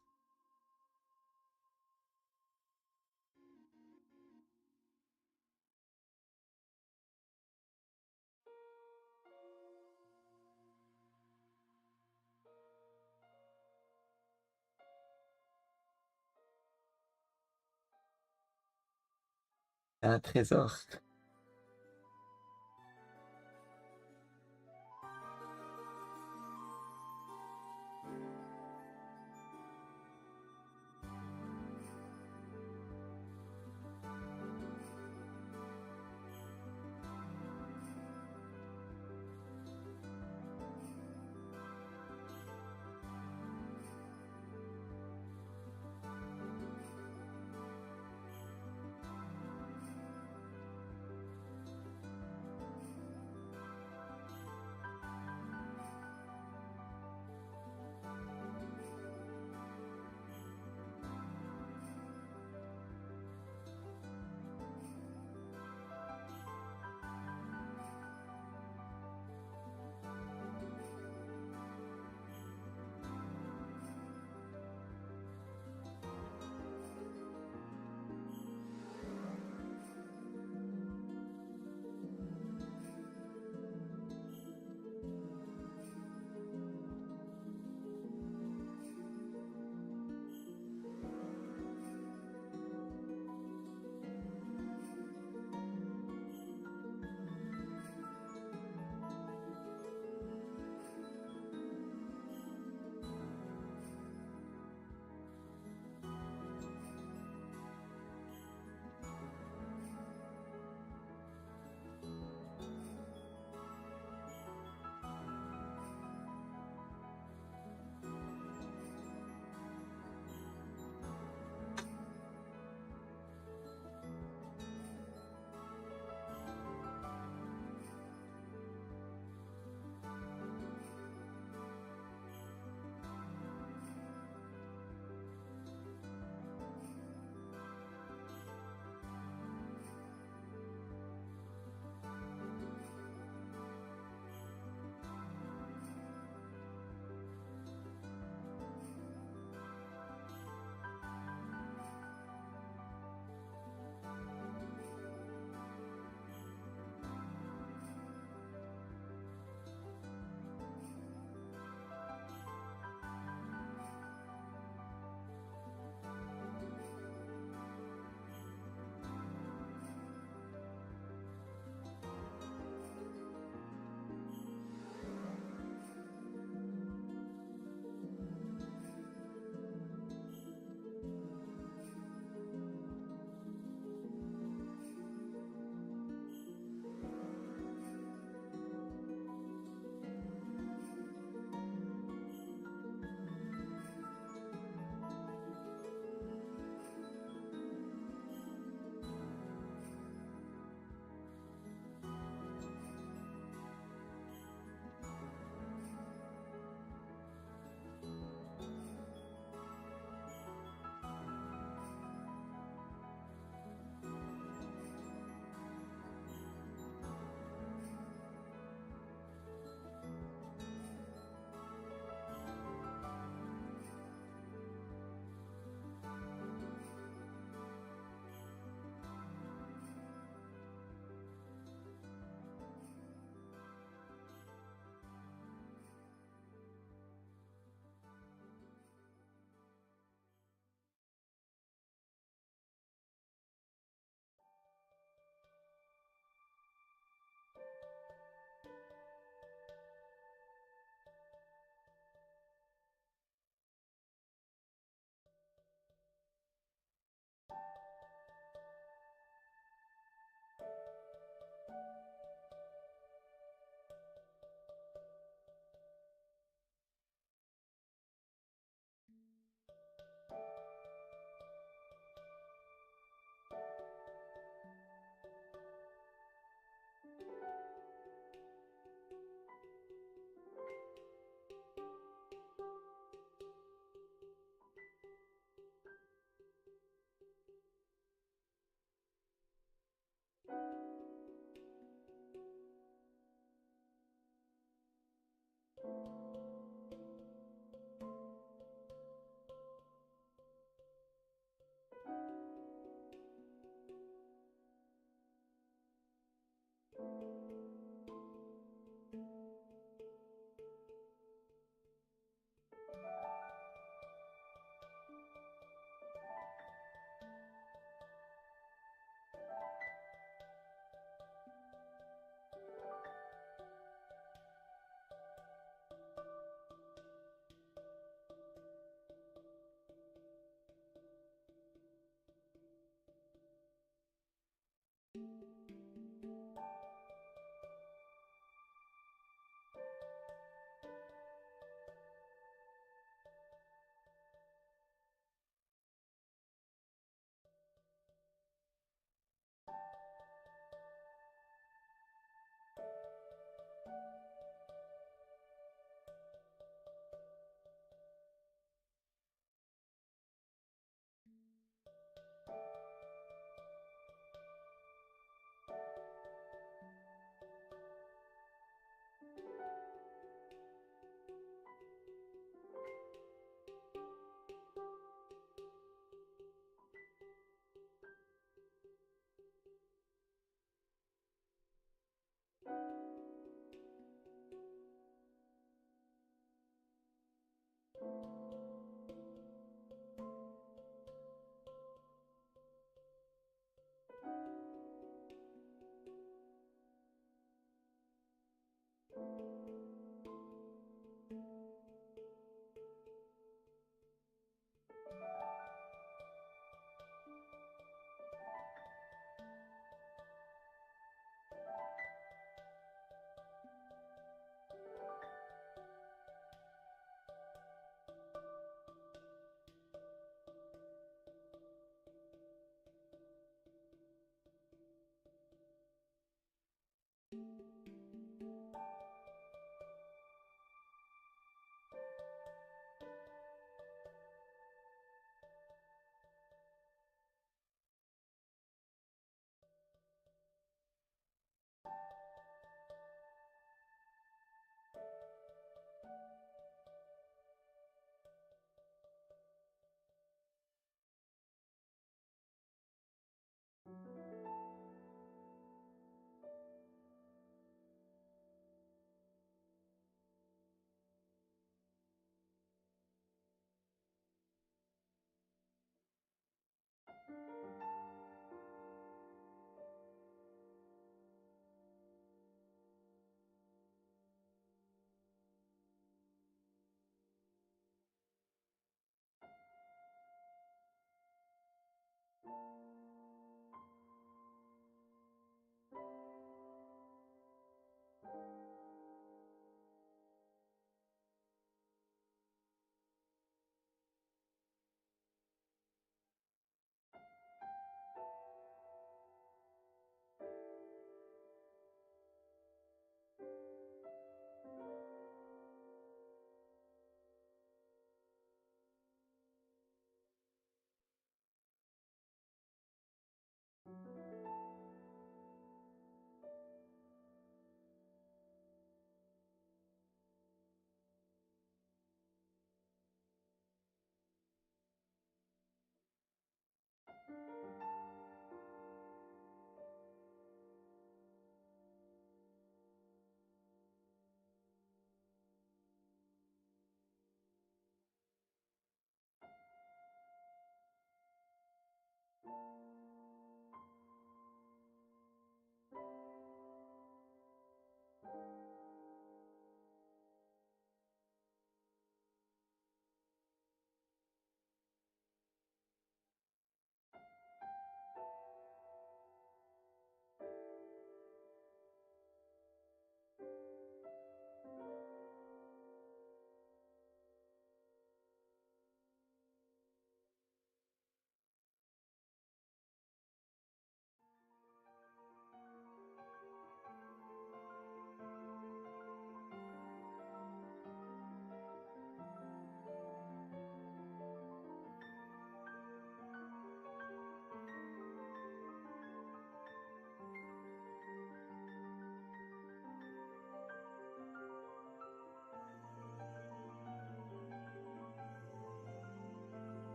Un trésor.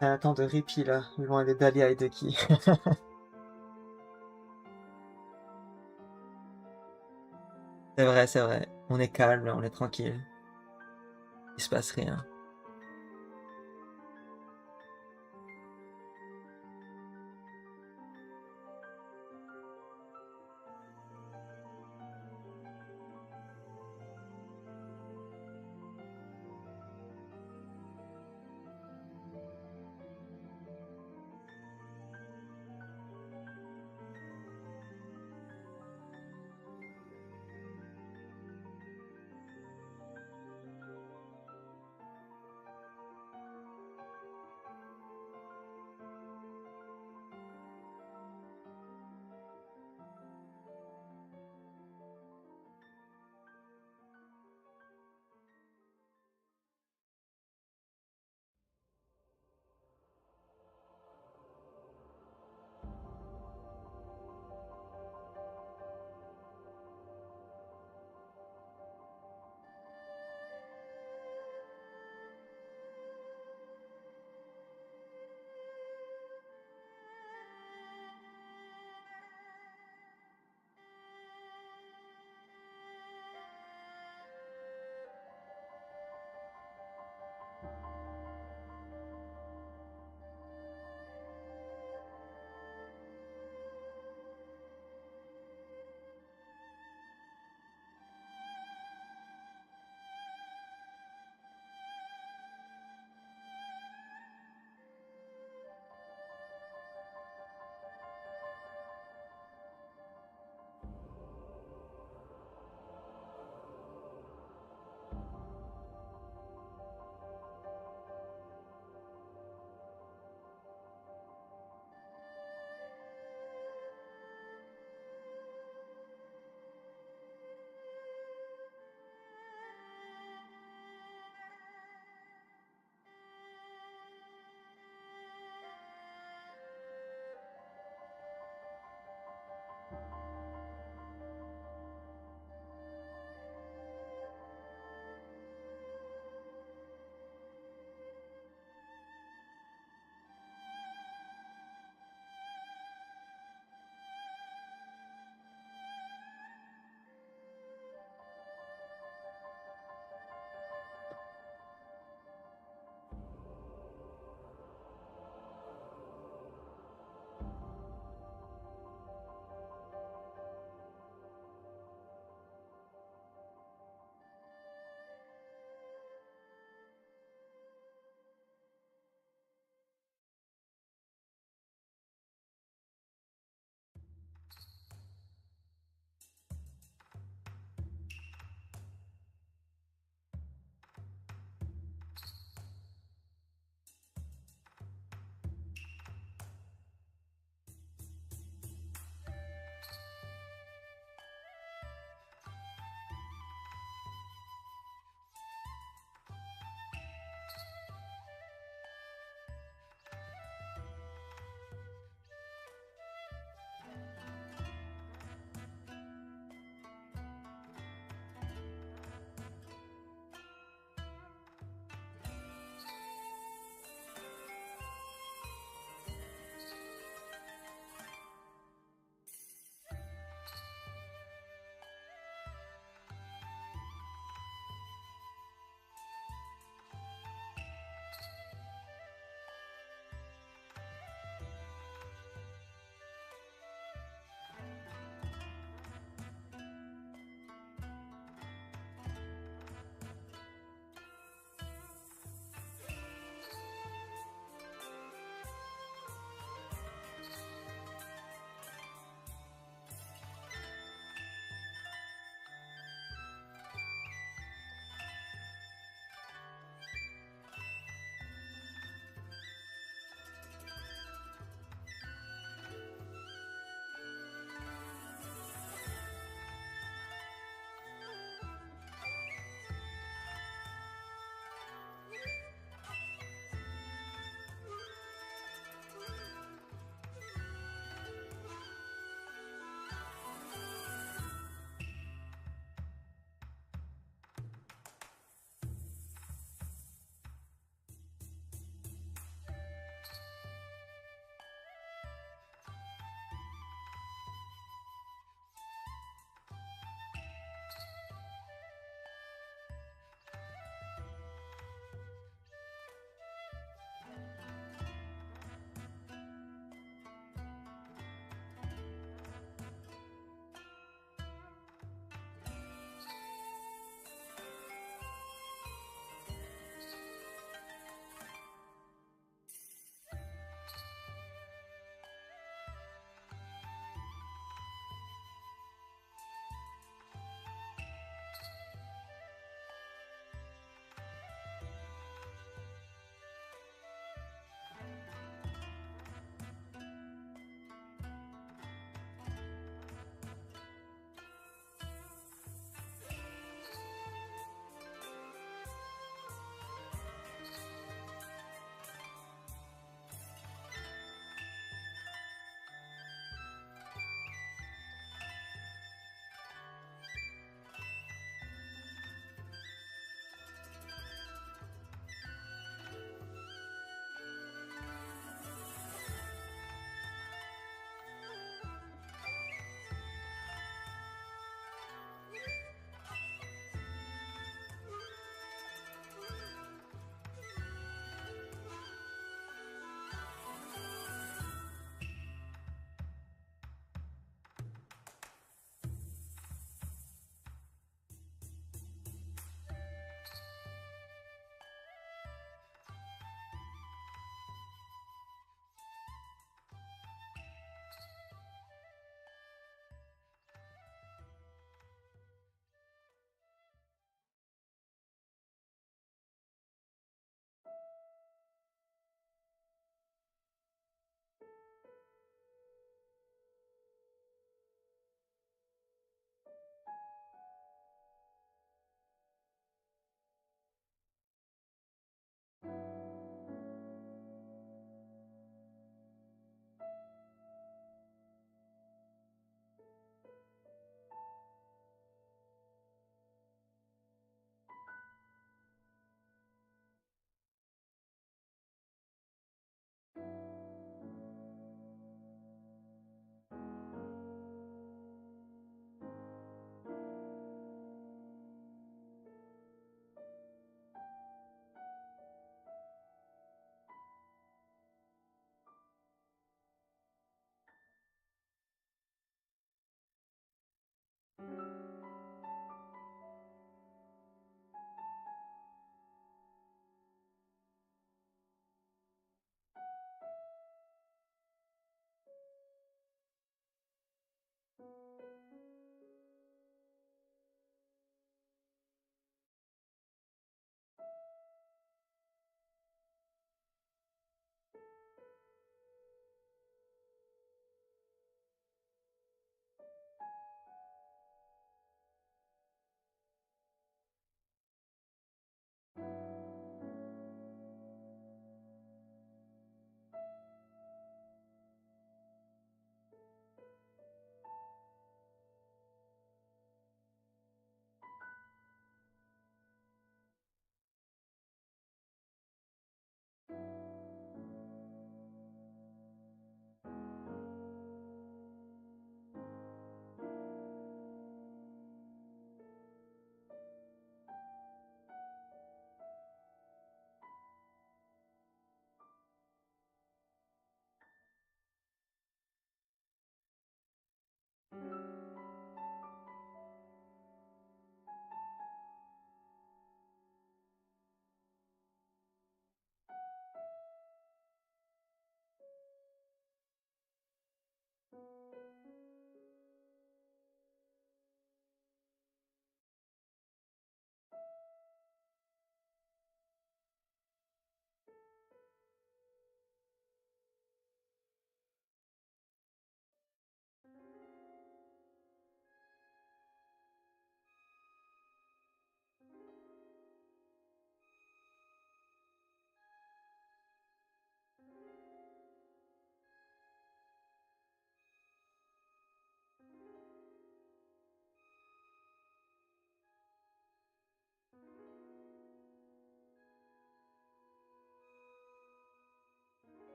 Un temps de répit là, loin de Dahlia et de qui. C'est vrai. On est calme là, on est tranquille. Il se passe rien.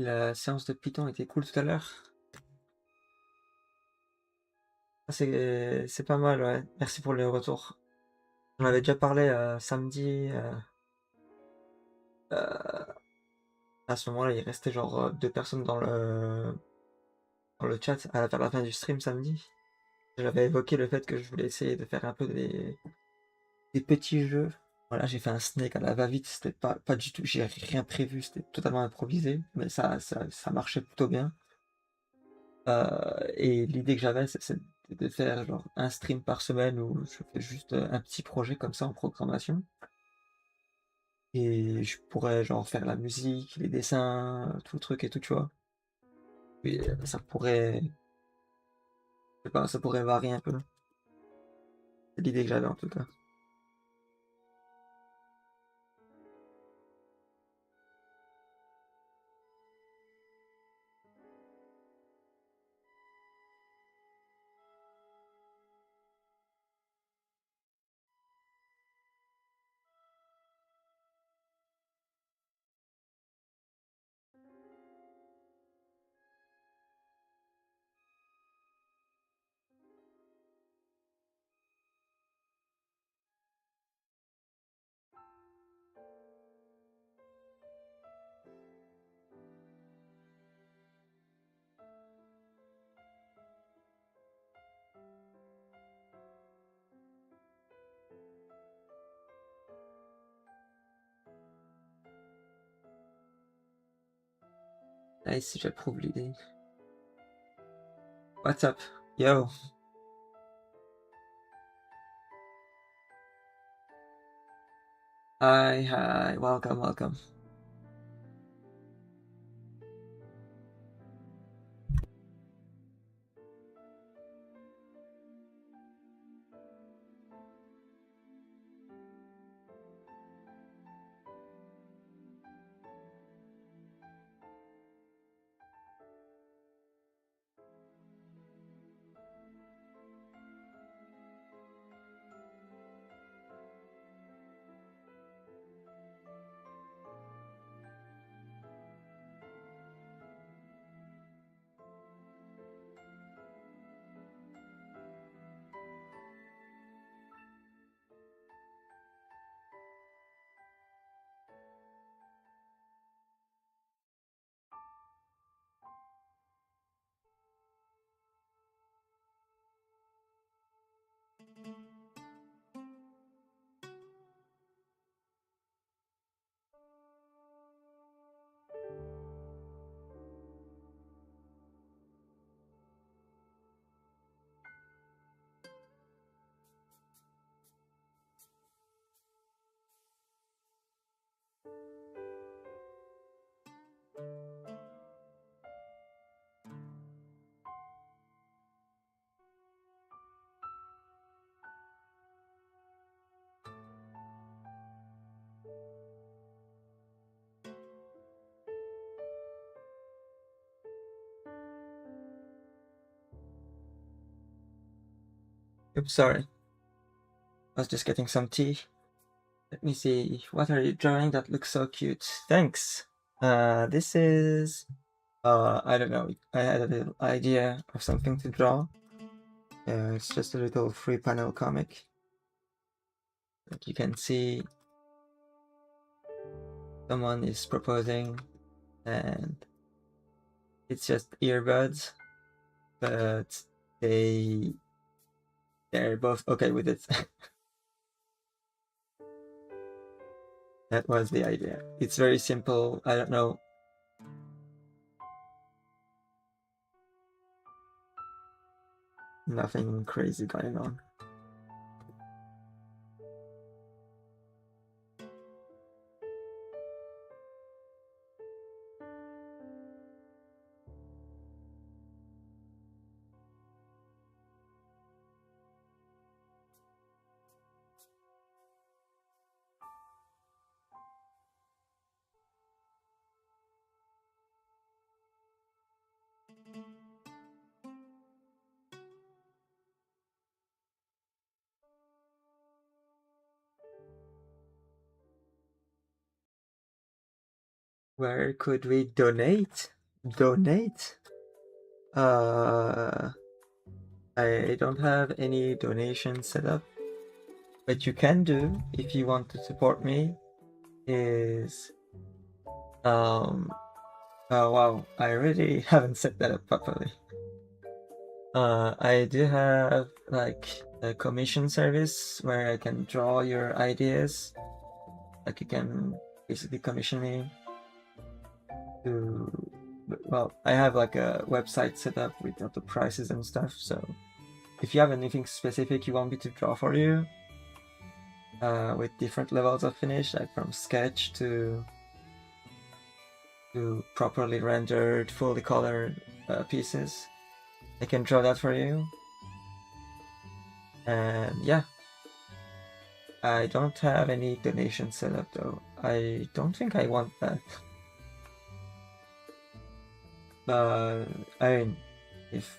La séance de Python était cool tout à l'heure. Ah, c'est pas mal, ouais. Merci pour le retour. On avait déjà parlé samedi. À ce moment-là, il restait genre deux personnes dans le chat vers la fin du stream samedi. J'avais évoqué le fait que je voulais essayer de faire un peu des petits jeux. Voilà, j'ai fait un snake à la va-vite, c'était pas du tout, j'ai rien prévu, c'était totalement improvisé, mais ça marchait plutôt bien. Et l'idée que j'avais, c'est de faire genre un stream par semaine où je fais juste un petit projet comme ça en programmation. Et je pourrais genre faire la musique, les dessins, tout le truc et tout, tu vois. Et je sais pas, ça pourrait varier un peu. C'est l'idée que j'avais en tout cas. Nice, j'approuve l'idée. What's up? Yo. Hi, welcome. Oops, sorry. I was just getting some tea. Let me see. What are you drawing that looks so cute? Thanks. This is I don't know. I had a little idea of something to draw. It's just a little free panel comic. Like you can see, someone is proposing, and it's just earbuds, but they're both okay with it. That was the idea. It's very simple. I don't know. Nothing crazy going on. Where could we donate? Donate? I don't have any donation set up. What you can do if you want to support me is oh wow, I really haven't set that up properly. I do have like a commission service where I can draw your ideas. Like you can basically commission me to, well, I have like a website set up with all the prices and stuff. So if you have anything specific you want me to draw for you, with different levels of finish, like from sketch to properly rendered, fully colored pieces, I can draw that for you. And yeah, I don't have any donation set up though. I don't think I want that. I mean, if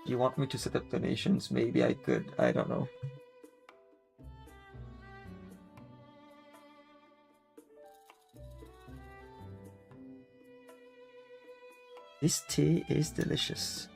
you want me to set up donations, maybe I could. I don't know. This tea is delicious.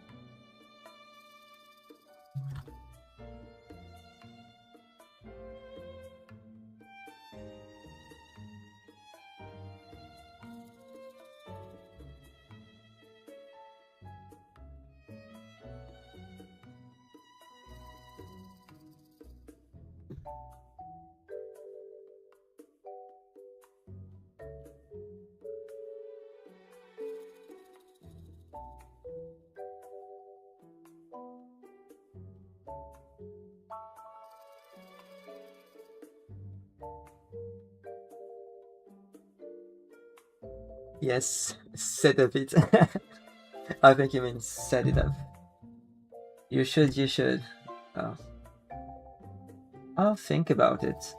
Yes, set up it. I think you mean set it up. You should. Uh, I'll think about it.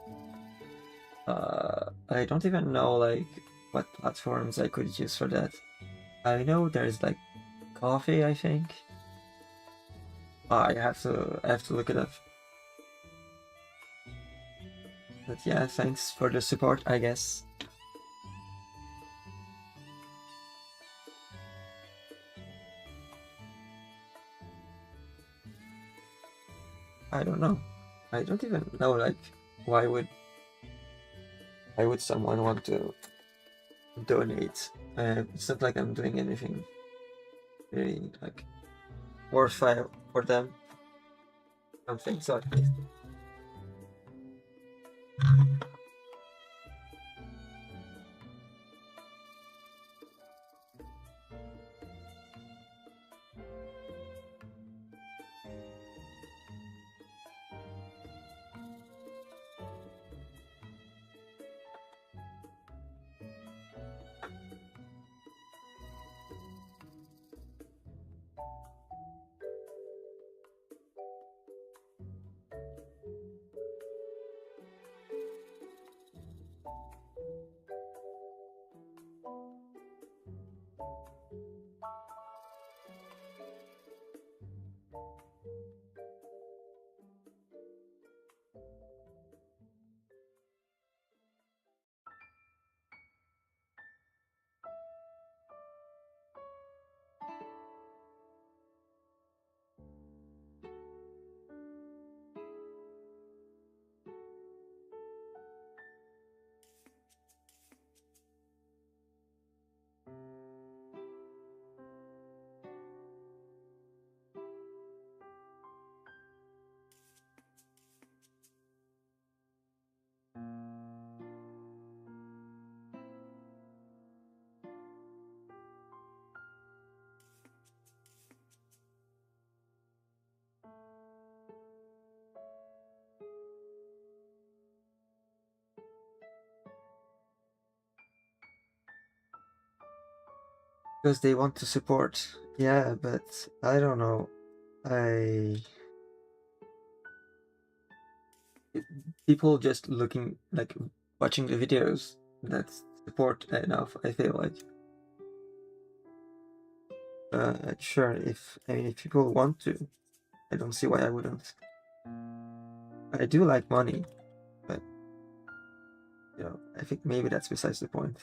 I don't even know like what platforms I could use for that. I know there's like Coffee, I think. I have to look it up. But yeah, thanks for the support, I guess. I don't know. I don't even know like why would someone want to donate? It's not like I'm doing anything really like worthwhile for them. I don't think so at least. Because they want to support. Yeah, but I don't know. People just looking like watching the videos, that's support enough, I feel like. Sure, if people want to, I don't see why I wouldn't. I do like money, but So I think maybe that's besides the point.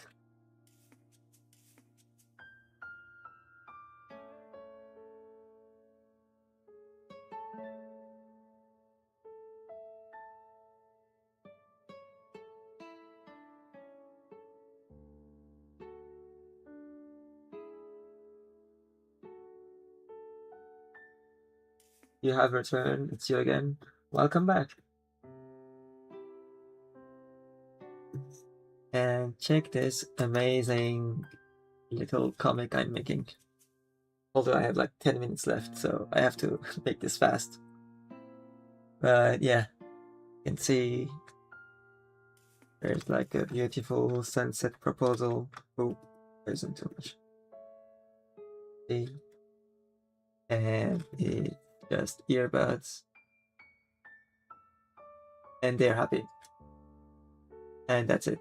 You have returned. It's you again. Welcome back. And check this amazing little comic I'm making. Although I have like 10 minutes left, so I have to make this fast. But yeah, you can see there's like a beautiful sunset proposal. Oh, there isn't too much. See? And it's just earbuds. And they're happy. And that's it.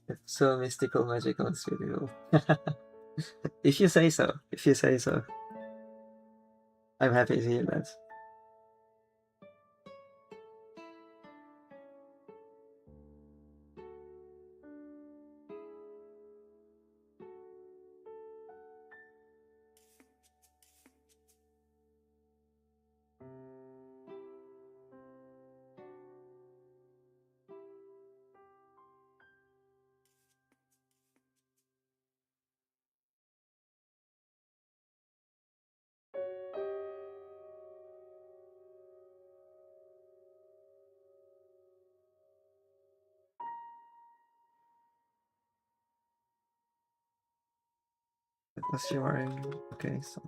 It's so mystical, magical, and spiritual. If you say so. If you say so. I'm happy to hear that. Was she wearing? Okay, so.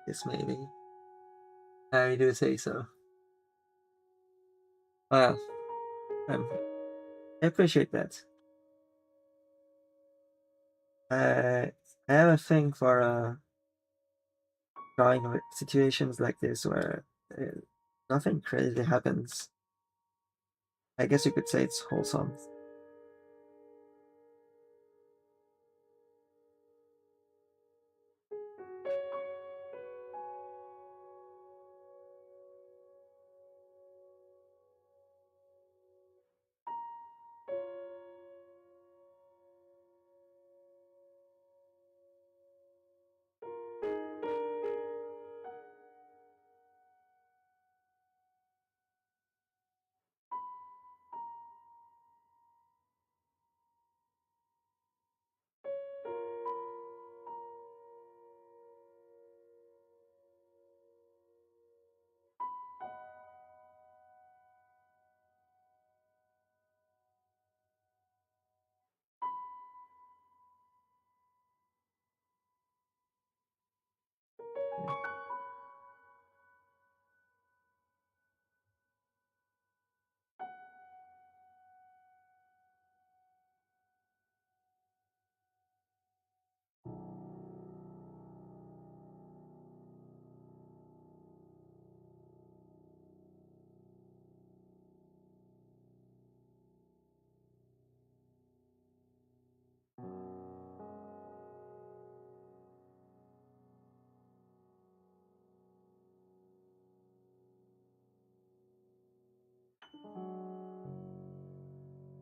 Yes, maybe. I do say so. Well, I appreciate that. I have a thing for drawing with situations like this where nothing crazy happens. I guess you could say it's wholesome.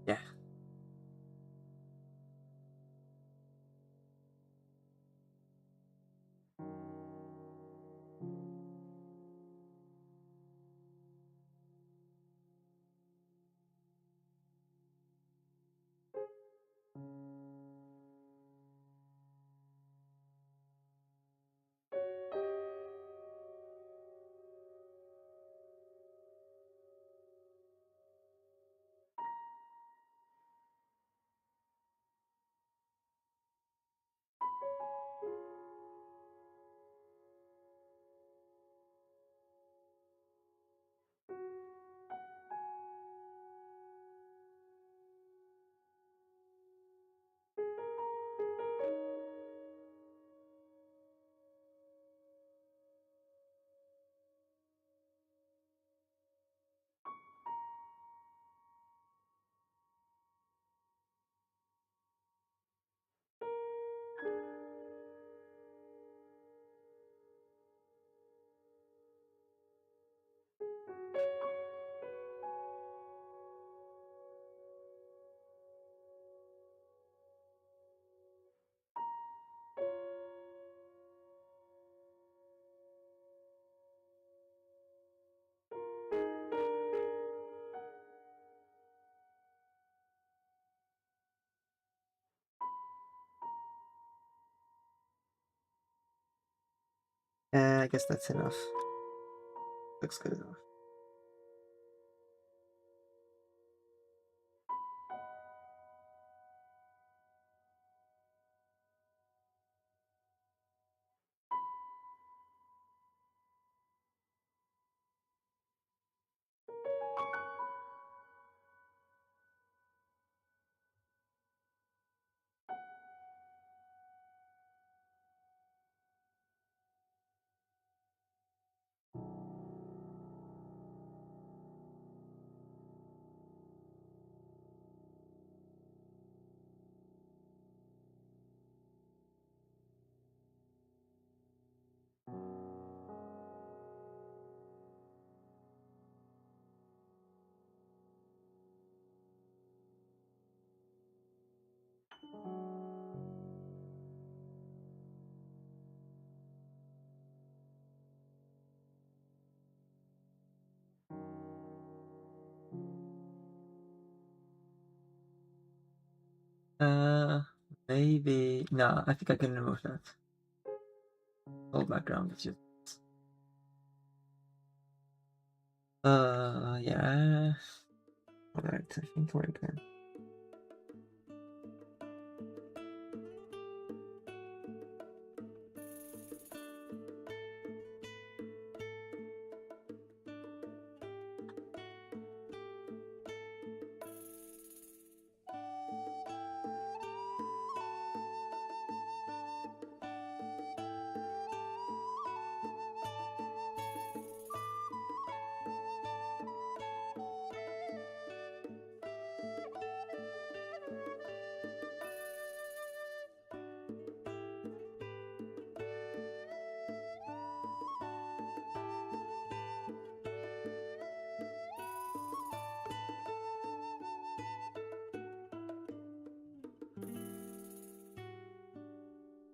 Yeah. I guess that's enough. Looks good enough. Uh, Maybe no. I think I can remove that. Old background is just. Yeah. All right. I think we're good.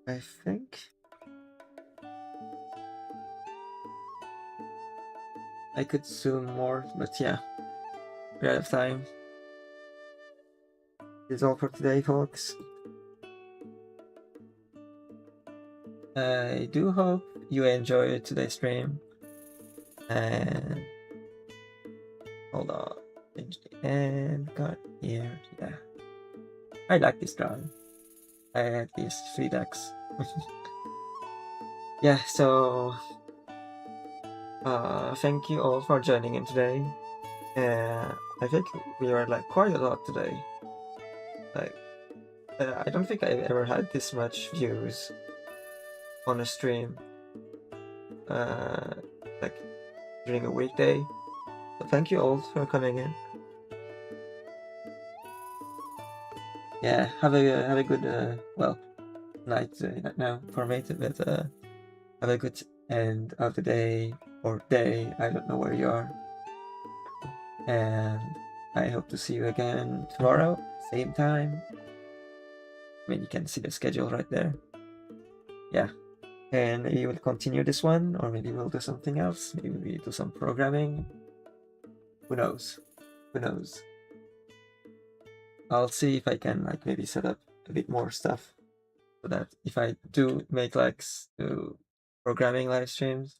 I think I could zoom more, but yeah, we're out of time. This is all for today, folks. I do hope you enjoyed today's stream. And hold on, and got here. Yeah, I like this drawing. I had these 3 decks. Yeah, so thank you all for joining in today. I think we were like quite a lot today. Like, I don't think I've ever had this much views on a stream, like during a weekday. So thank you all for coming in. Yeah, have a good night now for me, but have a good end of the day or day. I don't know where you are, and I hope to see you again tomorrow, same time. I mean, you can see the schedule right there. Yeah, and maybe we'll continue this one, or maybe we'll do something else. Maybe we do some programming. Who knows? Who knows? I'll see if I can like maybe set up a bit more stuff so that if I do make like programming live streams,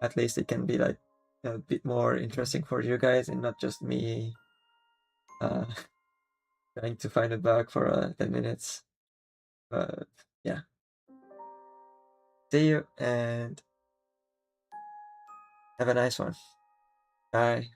at least it can be like a bit more interesting for you guys and not just me uh, trying to find a bug for 10 minutes. But yeah, see you and have a nice one. Bye.